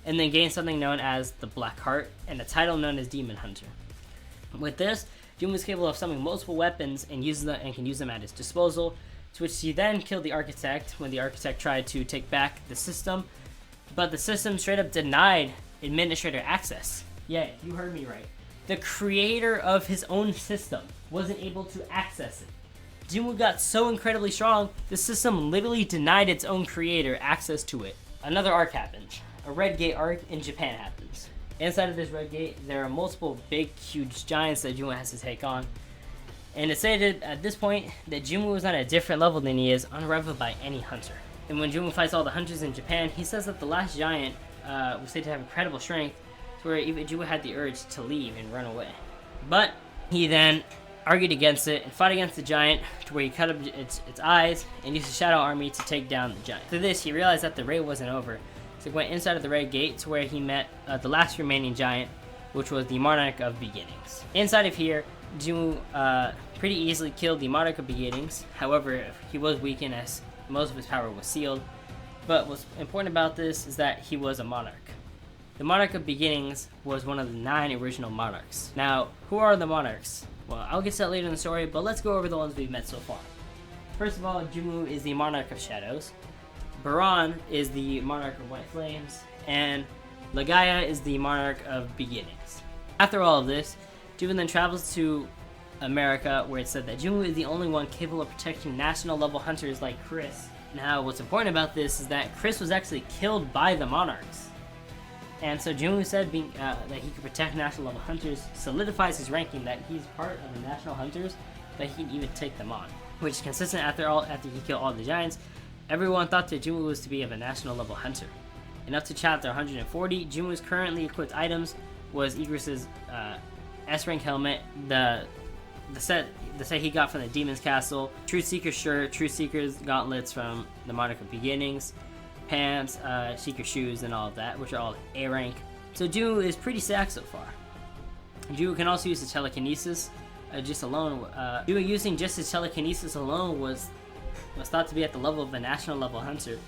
and then gained something known as the Black Heart and a title known as Demon Hunter. With this, Jin Woo was capable of summoning multiple weapons and can use them at his disposal, to which he then killed the architect when the architect tried to take back the system, but the system straight up denied administrator access. Yeah, you heard me right. The creator of his own system wasn't able to access it. Jin Woo got so incredibly strong, the system literally denied its own creator access to it. Another arc happens. A Red Gate arc in Japan happens. Inside of this Red Gate, there are multiple big, huge giants that Jin Woo has to take on. And it's stated at this point that Jin Woo is on a different level than he is, unrivaled by any hunter. And when Jin Woo fights all the hunters in Japan, he says that the last giant was said to have incredible strength, to where even Jin Woo had the urge to leave and run away. But he then argued against it and fought against the giant, to where he cut up its eyes and used the Shadow Army to take down the giant. Through this, he realized that the raid wasn't over, so he went inside of the Red Gate to where he met the last remaining giant, which was the Monarch of Beginnings. Inside of here, Jin Woo pretty easily killed the Monarch of Beginnings. However, he was weakened as most of his power was sealed. But what's important about this is that he was a monarch. The Monarch of Beginnings was one of the 9 original monarchs. Now, who are the monarchs? Well, I'll get to that later in the story, but let's go over the ones we've met so far. First of all, Jin Woo is the Monarch of Shadows. Baran is the Monarch of White Flames. And Lagaya is the Monarch of Beginnings. After all of this, Jin Woo then travels to America, where it said that Jin Woo is the only one capable of protecting national level hunters like Chris. Now, what's important about this is that Chris was actually killed by the Monarchs. And so Jin Woo said that he could protect national level hunters solidifies his ranking, that he's part of the national hunters, that he can even take them on. Which is consistent after he killed all the giants. Everyone thought that Jin Woo was to be of a national level hunter. And up to chapter 140, Jin Woo's currently equipped items was Igris's S-rank helmet, the set he got from the Demon's Castle, Truth Seeker's shirt, Truth Seeker's gauntlets from the Monarch of Beginnings, pants, Seeker shoes, and all of that, which are all A rank. So Jin Woo is pretty stacked so far. Jin Woo can also use the telekinesis just alone. Jin Woo using just his telekinesis alone was thought to be at the level of a national level hunter.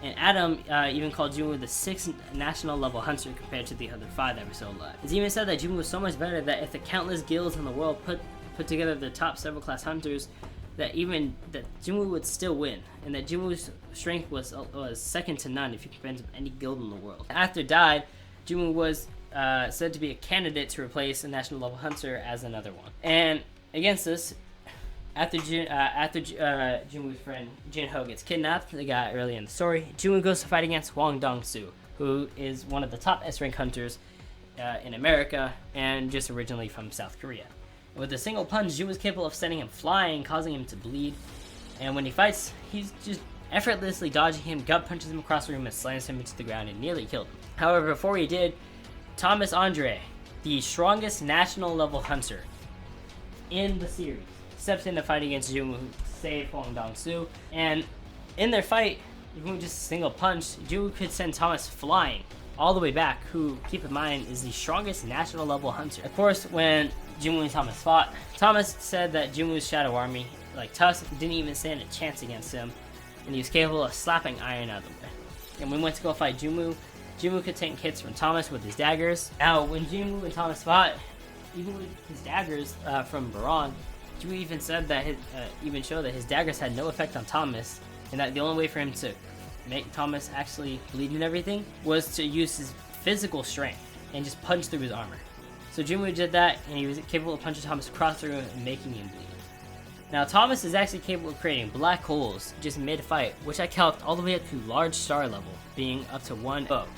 And Adam even called Jin Woo the 6th national level hunter compared to the other 5 that were still alive. It's even said that Jin Woo was so much better that if the countless guilds in the world put together their top several class hunters, that Jin Woo would still win, and that Jin Woo's strength was second to none if you compare him to any guild in the world. After died, Jin Woo was said to be a candidate to replace a national level hunter as another one. And against this, after Jin Woo's friend Jin Ho gets kidnapped, the guy early in the story, Jin Woo goes to fight against Hwang Dong-soo, who is one of the top S-rank hunters in America and just originally from South Korea. With a single punch, Jin was capable of sending him flying, causing him to bleed. And when he fights, he's just effortlessly dodging him, gut punches him across the room, and slams him into the ground and nearly killed him. However, before he did, Thomas Andre, the strongest national level hunter in the series, steps in to fight against Jin Woo, save Hwang Dong-soo. And in their fight, even with just a single punch, Jin Woo could send Thomas flying all the way back, who, keep in mind, is the strongest national level hunter. Of course, when Jin Woo and Thomas fought, Thomas said that Jin Woo's Shadow Army, like Tusk, didn't even stand a chance against him, and he was capable of slapping iron out of the way. And when we went to go fight Jin Woo could take hits from Thomas with his daggers. Now, when Jin Woo and Thomas fought, even with his daggers from Baran, Jin Woo even said that showed that his daggers had no effect on Thomas, and that the only way for him to make Thomas actually bleed and everything was to use his physical strength and just punch through his armor. So Jin Woo did that, and he was capable of punching Thomas across the room and making him bleed. Now, Thomas is actually capable of creating black holes just mid-fight, which I calced all the way up to large star level, being up to 1 above.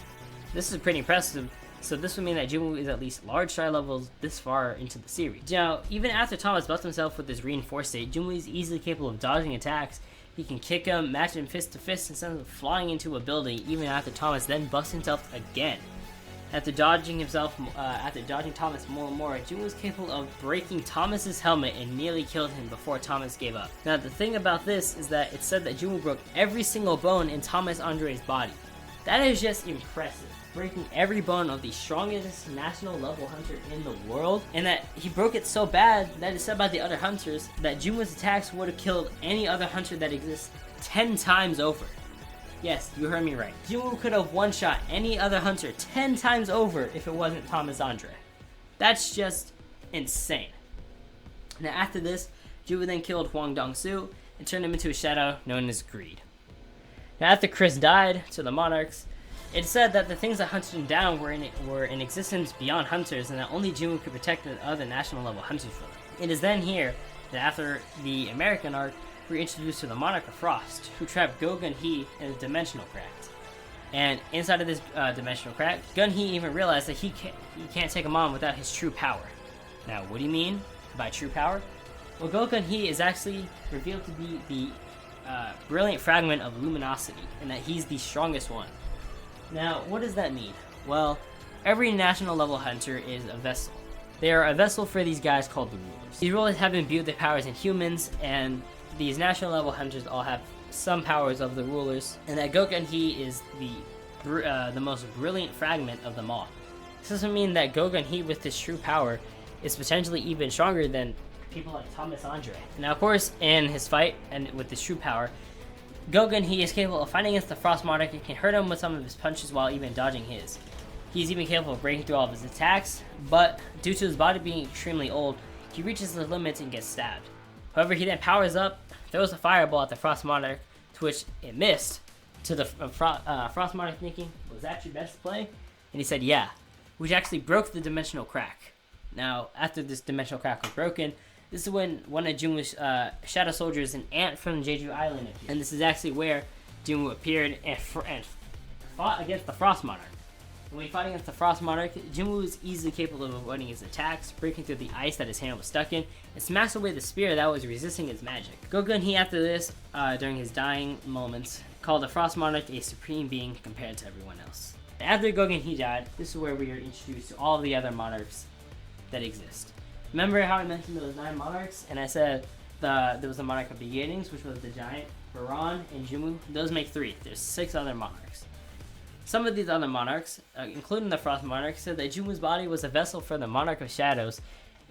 This is pretty impressive, so this would mean that Jin Woo is at least large star levels this far into the series. Now, even after Thomas buffed himself with his reinforced state, Jin Woo is easily capable of dodging attacks He can kick him, match him fist to fist, and send him flying into a building even after Thomas then busts himself again. After dodging Thomas more and more, Jin was capable of breaking Thomas's helmet and nearly killed him before Thomas gave up. Now the thing about this is that it's said that Jin Woo broke every single bone in Thomas Andre's body. That is just impressive. Breaking every bone of the strongest national level hunter in the world, and that he broke it so bad that it's said by the other hunters that Jin Woo's attacks would have killed any other hunter that exists 10 times over. Yes, you heard me right. Jin Woo could have one-shot any other hunter 10 times over if it wasn't Thomas Andre. That's just insane. Now after this, Jin Woo then killed Hwang Dong-soo and turned him into a shadow known as Greed. Now after Chris died to the Monarchs, it said that the things that hunted him down were in existence beyond hunters, and that only Jin Woo could protect the other national level hunters for them. It is then here that after the American arc, we're introduced to the Monarch of Frost, who trapped Go Gun-hee in a dimensional crack. And inside of this dimensional crack, Gun-hee even realized that he can't take him on without his true power. Now, what do you mean by true power? Well, Go Gun-hee is actually revealed to be the brilliant fragment of luminosity, and that he's the strongest one. Now, what does that mean? Well, every national level hunter is a vessel. They are a vessel for these guys called the rulers. These rulers have imbued their powers in humans, and these national level hunters all have some powers of the rulers, and that Go Gun-hee is the most brilliant fragment of them all. This doesn't mean that Go Gun-hee with his true power is potentially even stronger than people like Thomas Andre. Now of course, in his fight and with his true power, Go Gun-hee is capable of fighting against the Frost Monarch and can hurt him with some of his punches while even dodging his. He's even capable of breaking through all of his attacks, but due to his body being extremely old, he reaches the limits and gets stabbed. However, he then powers up, throws a fireball at the Frost Monarch, to which it missed, to the Frost Monarch thinking, was that your best play? And he said, yeah, which actually broke the dimensional crack. Now, after this dimensional crack was broken, this is when one of Jin Woo's shadow soldiers, an ant from Jeju Island, appeared. And this is actually where Jin Woo appeared and fought against the Frost Monarch. When he fought against the Frost Monarch, Jin Woo was easily capable of avoiding his attacks, breaking through the ice that his hand was stuck in, and smashed away the spear that was resisting his magic. Go Gun-hee, after this, during his dying moments, called the Frost Monarch a supreme being compared to everyone else. After Go Gun-hee died, this is where we are introduced to all the other monarchs that exist. Remember how I mentioned there was 9 monarchs, and I said there was the Monarch of Beginnings, which was the giant, Baran, and Jin Woo? Those make 3. There's 6 other monarchs. Some of these other monarchs, including the Frost Monarch, said that Jin Woo's body was a vessel for the Monarch of Shadows,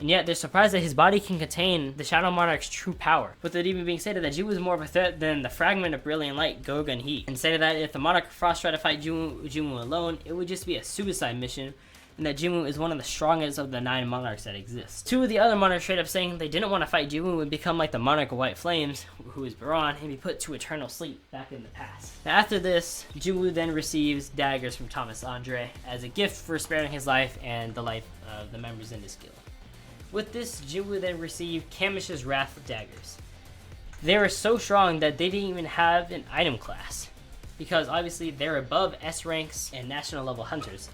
and yet they're surprised that his body can contain the Shadow Monarch's true power, with it even being stated that Jin Woo is more of a threat than the fragment of brilliant light, Go Gun-hee, and stated that if the Monarch of Frost tried to fight Jin Woo alone, it would just be a suicide mission, and that Jin Woo is one of the strongest of the 9 monarchs that exist. 2 of the other monarchs straight up saying they didn't want to fight Jin Woo and become like the Monarch of White Flames, who is Baran, and be put to eternal sleep back in the past. Now after this, Jin Woo then receives daggers from Thomas Andre as a gift for sparing his life and the life of the members in his guild. With this, Jin Woo then received Kamish's Wrath daggers. They were so strong that they didn't even have an item class, because obviously they're above S ranks and national level hunters.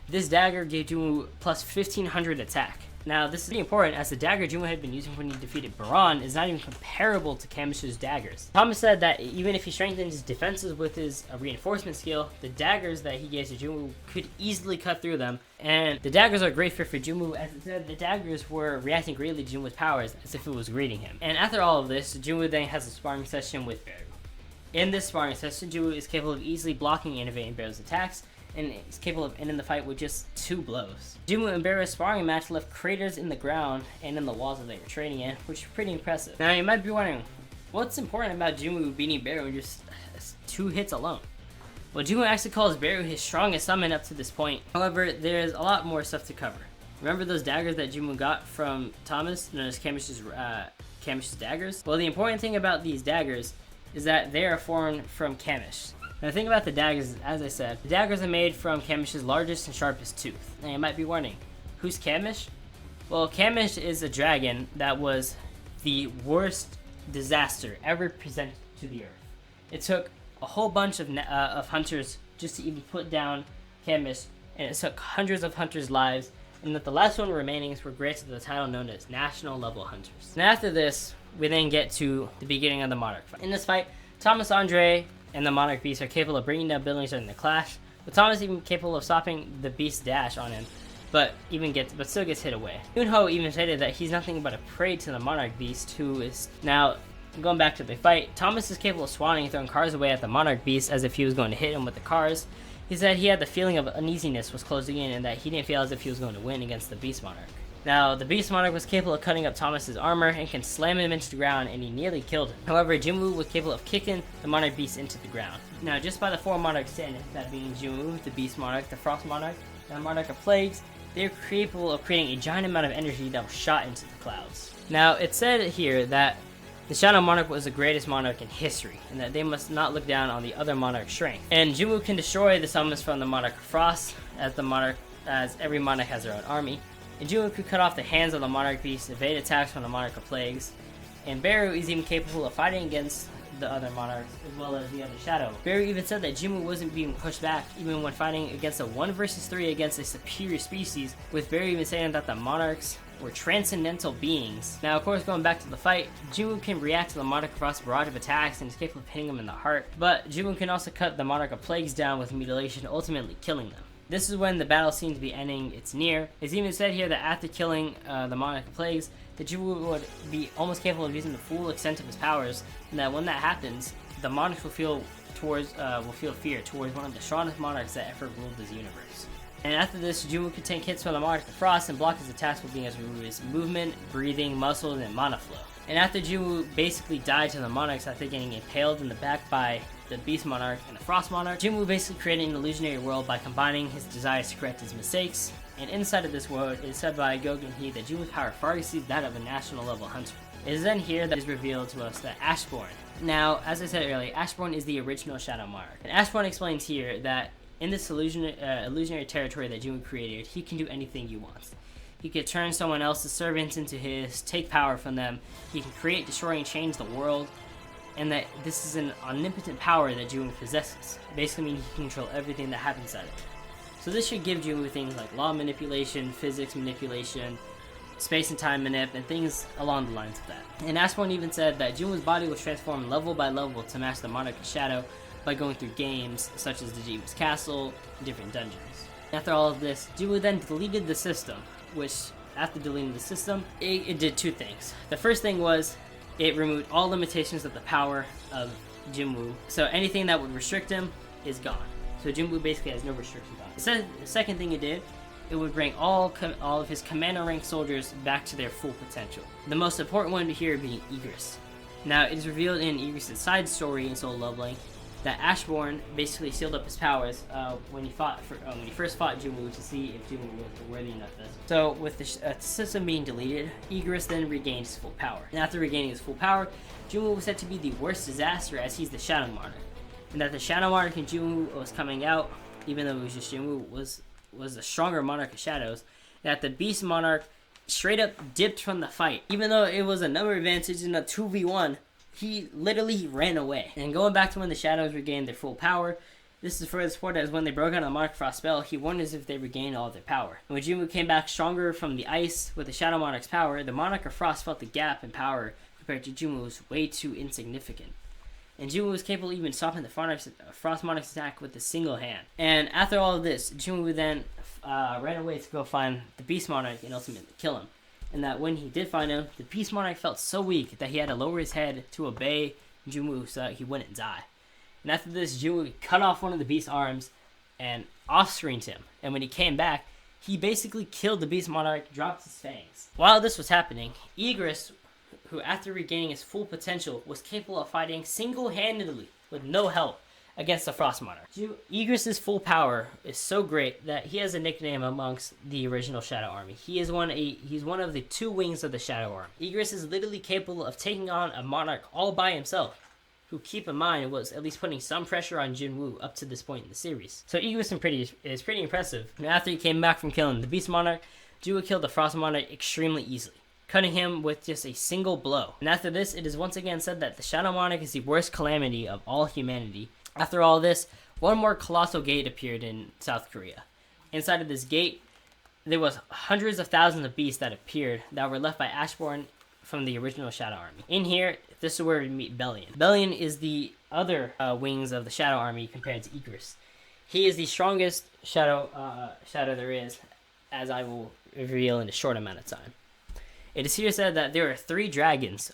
This dagger gave Jin Woo plus 1500 attack. Now this is pretty important, as the dagger Jin Woo had been using when he defeated Baran is not even comparable to Kamish's daggers. Thomas said that even if he strengthened his defenses with his reinforcement skill, the daggers that he gave to Jin Woo could easily cut through them. And the daggers are great fit for Jin Woo, as it said the daggers were reacting greatly to Jin Woo's powers as if it was greeting him. And after all of this, Jin Woo then has a sparring session with Beru. In this sparring session, Jin Woo is capable of easily blocking and evading Beru's attacks, and is capable of ending the fight with just 2 blows. Jin Woo and Beru's sparring match left craters in the ground and in the walls that they were training in, which is pretty impressive. Now you might be wondering, what's important about Jin Woo beating Beru in just 2 hits alone? Well, Jin Woo actually calls Beru his strongest summon up to this point. However, there's a lot more stuff to cover. Remember those daggers that Jin Woo got from Thomas, known as Kamish's daggers? Well, the important thing about these daggers is that they are formed from Kamish. Now the thing about the daggers is, as I said, the daggers are made from Kamish's largest and sharpest tooth. Now you might be wondering, who's Kamish? Well, Kamish is a dragon that was the worst disaster ever presented to the earth. It took a whole bunch of hunters just to even put down Kamish, and it took hundreds of hunters' lives, and that the last one remaining were granted the title known as National Level Hunters. And after this, we then get to the beginning of the Monarch fight. In this fight, Thomas Andre and the Monarch Beast are capable of bringing down buildings during the clash, with Thomas even capable of stopping the Beast's dash on him, but still gets hit away. Yunho even stated that he's nothing but a prey to the Monarch Beast, who is now going back to the fight. Thomas is capable of swatting and throwing cars away at the Monarch Beast as if he was going to hit him with the cars. He said he had the feeling of uneasiness was closing in and that he didn't feel as if he was going to win against the Beast Monarch. Now, the Beast Monarch was capable of cutting up Thomas's armor and can slam him into the ground, and he nearly killed him. However, Jin Woo was capable of kicking the Monarch Beast into the ground. Now, just by the 4 Monarchs standing, that being Jin Woo, the Beast Monarch, the Frost Monarch, and the Monarch of Plagues, they were capable of creating a giant amount of energy that was shot into the clouds. Now, it said here that the Shadow Monarch was the greatest monarch in history, and that they must not look down on the other monarch's strength. And Jin Woo can destroy the summons from the Monarch of Frost, as every monarch has their own army. And Jin Woo could cut off the hands of the Monarch Beast, evade attacks from the Monarch of Plagues. And Beru is even capable of fighting against the other monarchs, as well as the other Shadow. Beru even said that Jin Woo wasn't being pushed back, even when fighting against a 1 versus 3 against a superior species, with Beru even saying that the monarchs were transcendental beings. Now, of course, going back to the fight, Jin Woo can react to the Monarch of Frost's barrage of attacks and is capable of hitting him in the heart, but Jin Woo can also cut the Monarch of Plagues down with mutilation, ultimately killing them. This is when the battle seemed to be ending its near. It's even said here that after killing the Monarch of Plagues, that Jin Woo would be almost capable of using the full extent of his powers, and that when that happens, the monarchs will feel fear towards one of the strongest monarchs that ever ruled this universe. And after this, Jin Woo could take hits from the Monarch of Frost and block his attacks with being able to his movement, breathing, muscles, and mana flow. And after Jin Woo basically died to the monarchs after getting impaled in the back by the Beast Monarch and the Frost Monarch, Jin Woo basically created an illusionary world by combining his desires to correct his mistakes. And inside of this world, it is said by Gogen He that Jin Woo's power far exceeds that of a national level hunter. It is then here that is revealed to us that Ashborn. Now, as I said earlier, Ashborn is the original Shadow Monarch. And Ashborn explains here that in this illusionary territory that Jin Woo created, he can do anything he wants. He could turn someone else's servants into his, take power from them. He can create, destroy, and change the world. And that this is an omnipotent power that Jin Woo possesses. Basically meaning he can control everything that happens at it. So this should give Jin Woo things like law manipulation, physics manipulation, space and time manip, and things along the lines of that. And Ashborn even said that Jin Woo's body was transformed level by level to match the Monarch of Shadow by going through games such as the Jeju's Castle and different dungeons. After all of this, Jin Woo then deleted the system, which after deleting the system, it did 2 things. The first thing was it removed all limitations of the power of Jin Woo, so anything that would restrict him is gone. So Jin Woo basically has no restrictions on him. The second thing it did, it would bring all of his commander rank soldiers back to their full potential. The most important one here being Igris. Now, it is revealed in Igris' side story in Soul Leveling that Ashborn basically sealed up his powers when he first fought Jin Woo to see if Jin Woo was worthy enough of this. So with the system being deleted, Igris then regained his full power. And after regaining his full power, Jin Woo was said to be the worst disaster as he's the Shadow Monarch. And that the Shadow Monarch in Jin Woo was coming out, even though it was just Jin Woo, was the stronger Monarch of Shadows. That the Beast Monarch straight up dipped from the fight. Even though it was a number advantage in a 2v1, he literally ran away. And going back to when the Shadows regained their full power, this is further supported as when they broke out the Monarch Frost spell, he wonders if they regained all of their power. And when Jin Woo came back stronger from the ice with the Shadow Monarch's power, the Monarch of Frost felt the gap in power compared to Jin Woo was way too insignificant. And Jin Woo was capable of even stopping the Frost Monarch's attack with a single hand. And after all of this, Jin Woo then ran away to go find the Beast Monarch and ultimately kill him. And that when he did find him, the Beast Monarch felt so weak that he had to lower his head to obey Jin Woo so that he wouldn't die. And after this, Jin Woo cut off one of the Beast's arms and off-screened him. And when he came back, he basically killed the Beast Monarch, dropped his fangs. While this was happening, Igris, who after regaining his full potential, was capable of fighting single-handedly with no help against the Frost Monarch. Igris' full power is so great that he has a nickname amongst the original Shadow Army. He's one of the 2 wings of the Shadow Army. Igris is literally capable of taking on a monarch all by himself, who, keep in mind, was at least putting some pressure on Jin Woo up to this point in the series. So Igris is pretty impressive. And after he came back from killing the Beast Monarch, Jin Woo killed the Frost Monarch extremely easily, cutting him with just a single blow. And after this, it is once again said that the Shadow Monarch is the worst calamity of all humanity. After all this, one more colossal gate appeared in South Korea. Inside of this gate, there was hundreds of thousands of beasts that appeared that were left by Ashborn from the original Shadow Army. In here, this is where we meet Bellion. Bellion is the other wings of the Shadow Army compared to Igris. He is the strongest shadow there is, as I will reveal in a short amount of time. It is here said that there are 3 dragons,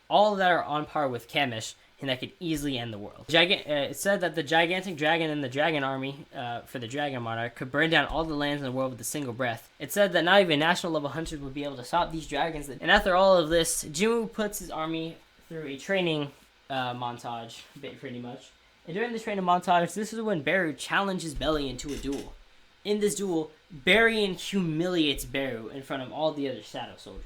all that are on par with Kamish, and that could easily end the world. It said that the gigantic dragon and the dragon army for the dragon monarch could burn down all the lands in the world with a single breath. It said that not even national level hunters would be able to stop these dragons. And after all of this, Jin Woo puts his army through a training montage, pretty much. And during the training montage, this is when Beru challenges Bellion to a duel. In this duel, Bellion humiliates Beru in front of all the other shadow soldiers.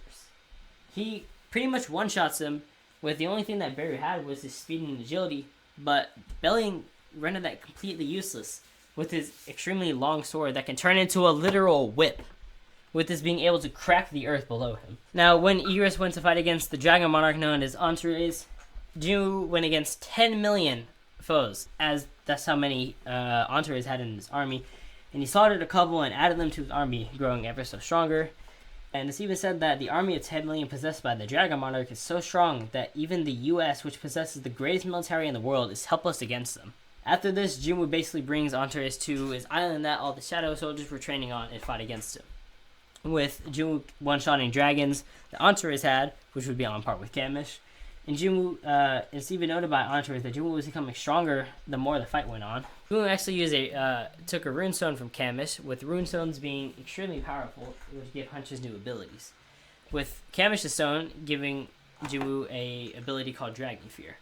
He pretty much one-shots him, with the only thing that Beru had was his speed and agility, but Bellion rendered that completely useless with his extremely long sword that can turn into a literal whip, with this being able to crack the earth below him. Now, when Igris went to fight against the dragon monarch known as Antares, Jin Woo went against 10 million foes, as that's how many Antares had in his army, and he slaughtered a couple and added them to his army, growing ever so stronger. And it's even said that the army of 10 million possessed by the Dragon Monarch is so strong that even the US, which possesses the greatest military in the world, is helpless against them. After this, Jin Woo basically brings Antares to his island that all the Shadow Soldiers were training on and fight against him. With Jin Woo one-shotting dragons that Antares had, which would be on par with Kamish. And Jin Woo, it's even noted by Antares that Jin Woo was becoming stronger the more the fight went on. Jin Woo actually took a runestone from Kamish, with runestones being extremely powerful, which give hunters new abilities. With Kamish's stone giving Jin Woo a ability called Dragon Fear.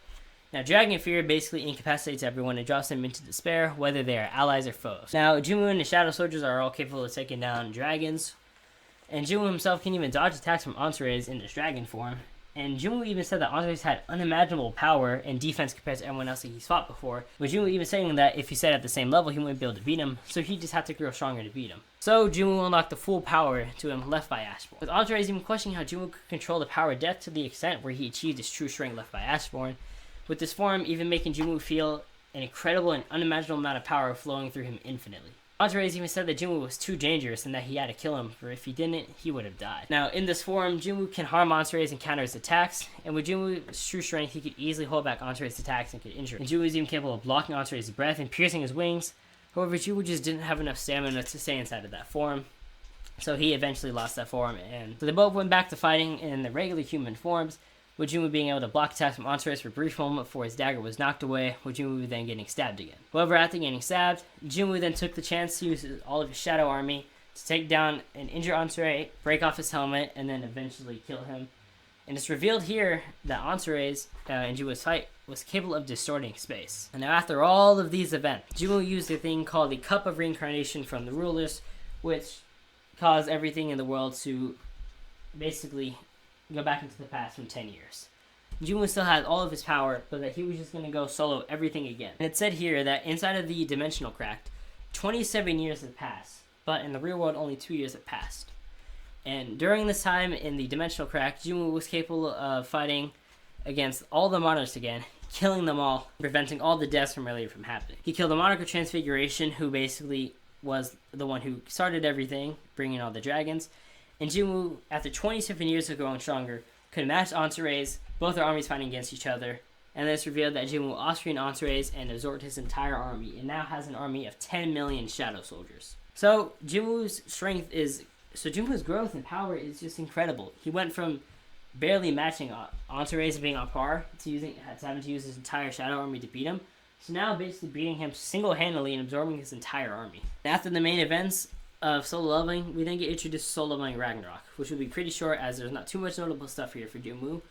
Now, Dragon Fear basically incapacitates everyone and drops them into despair, whether they are allies or foes. Now, Jin Woo and the Shadow Soldiers are all capable of taking down dragons, and Jin Woo himself can even dodge attacks from Antares in his dragon form. And Jin Woo even said that Antares had unimaginable power and defense compared to everyone else that he's fought before, with Jin Woo even saying that if he sat at the same level, he wouldn't be able to beat him, so he just had to grow stronger to beat him. So Jin Woo unlocked the full power to him left by Ashborn. With Antares even questioning how Jin Woo could control the power of death to the extent where he achieved his true strength left by Ashborn, with this form even making Jin Woo feel an incredible and unimaginable amount of power flowing through him infinitely. Antares even said that Jin Woo was too dangerous and that he had to kill him, for if he didn't, he would have died. Now, in this form, Jin Woo can harm Antares and counter his attacks, and with Jin Woo's true strength, he could easily hold back Antares' attacks and could injure him. And Jin Woo is even capable of blocking Antares' breath and piercing his wings. However, Jin Woo just didn't have enough stamina to stay inside of that form, so he eventually lost that form, and so they both went back to fighting in the regular human forms, with Jin Woo being able to block attacks from Antares for a brief moment before his dagger was knocked away, with Jin Woo then getting stabbed again. However, after getting stabbed, Jin Woo then took the chance to use all of his Shadow Army to take down and injure Antares, break off his helmet, and then eventually kill him. And it's revealed here that Antares in Jin Woo's fight was capable of distorting space. And now after all of these events, Jin Woo used a thing called the Cup of Reincarnation from the rulers, which caused everything in the world to basically go back into the past from 10 years. Jin Woo still had all of his power, but that he was just going to go solo everything again. And it said here that inside of the Dimensional Crack, 27 years have passed, but in the real world only 2 years have passed. And during this time in the Dimensional Crack, Jin Woo was capable of fighting against all the Monarchs again, killing them all, preventing all the deaths from earlier from happening. He killed the Monarch of Transfiguration, who basically was the one who started everything, bringing all the dragons. And Jin Woo, after 27 years of growing stronger, could match Antares, both their armies fighting against each other. And then it's revealed that Jin Woo Austrian Antares and absorbed his entire army, and now has an army of 10 million Shadow Soldiers. So Jin Woo's growth and power is just incredible. He went from barely matching Antares being on par to having to use his entire Shadow Army to beat him. So now basically beating him single-handedly and absorbing his entire army. After the main events of solo leveling, we then get introduced to solo leveling Ragnarok, which will be pretty short as there's not too much notable stuff here for Jin Woo,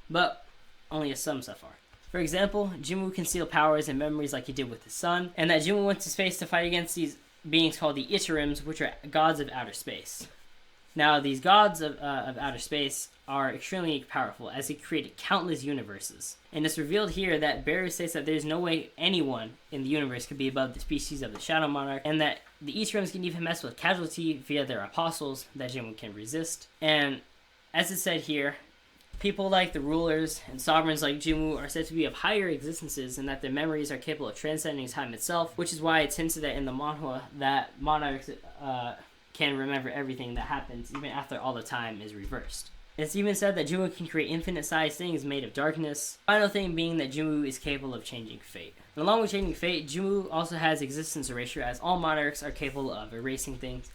but only some so far. For example, Jin Woo can steal powers and memories like he did with his son, and that Jin Woo went to space to fight against these beings called the Itarims, which are gods of outer space. Now, these gods of outer space are extremely powerful, as they created countless universes. And it's revealed here that Beru states that there's no way anyone in the universe could be above the species of the Shadow Monarch, and that the Easterrims can even mess with Casualty via their apostles that Jin Woo can resist. And as it said here, people like the rulers and sovereigns like Jin Woo are said to be of higher existences, and that their memories are capable of transcending time itself, which is why it's hinted at in the manhwa that monarchs can remember everything that happens even after all the time is reversed. It's even said that Jin Woo can create infinite-sized things made of darkness. Final thing being that Jin Woo is capable of changing fate. And along with changing fate, Jin Woo also has existence erasure, as all monarchs are capable of erasing things.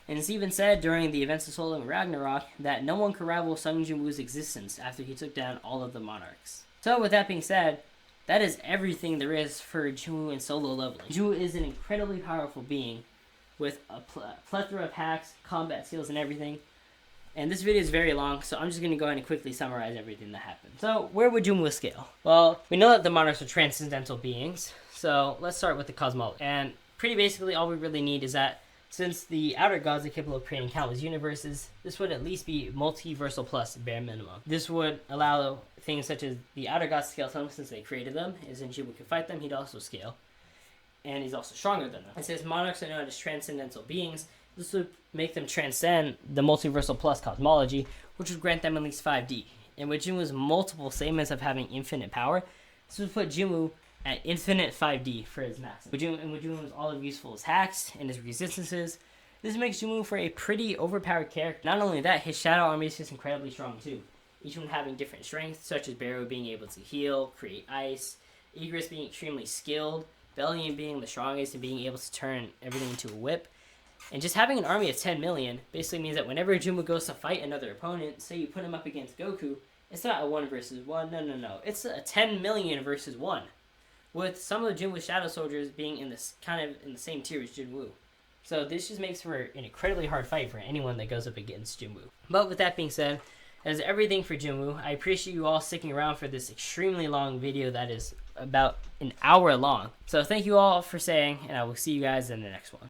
And it's even said during the events of Solo and Ragnarok that no one could rival Sung Jin Woo's existence after he took down all of the monarchs. So with that being said, that is everything there is for Jin Woo and solo leveling. Jin Woo is an incredibly powerful being with a plethora of hacks, combat skills, and everything. And this video is very long, so I'm just going to go ahead and quickly summarize everything that happened. So, where would Jin Woo scale? Well, we know that the monarchs are transcendental beings, so let's start with the cosmology. And pretty basically, all we really need is that since the outer gods are capable of creating countless universes, this would at least be multiversal plus bare minimum. This would allow things such as the outer gods to scale some since they created them, as in Jin Woo could fight them, he'd also scale. And he's also stronger than them. And since monarchs are known as transcendental beings, this would make them transcend the multiversal plus cosmology, which would grant them at least 5D. And with Jin Woo's multiple statements of having infinite power, this would put Jin Woo at infinite 5D for his max. And with Jin Woo's all of useful his hacks and his resistances, this makes Jin Woo for a pretty overpowered character. Not only that, his shadow army is just incredibly strong too. Each one having different strengths, such as Barrow being able to heal, create ice, Egress being extremely skilled, Bellion being the strongest and being able to turn everything into a whip. And just having an army of 10 million basically means that whenever Jin Woo goes to fight another opponent, say you put him up against Goku, it's not a 1 versus 1, no. It's a 10 million versus 1. With some of Jin Woo's shadow soldiers being in this kind of in the same tier as Jin Woo. So this just makes for an incredibly hard fight for anyone that goes up against Jin Woo. But with that being said, that is everything for Jin Woo. I appreciate you all sticking around for this extremely long video that is about an hour long. So thank you all for staying, and I will see you guys in the next one.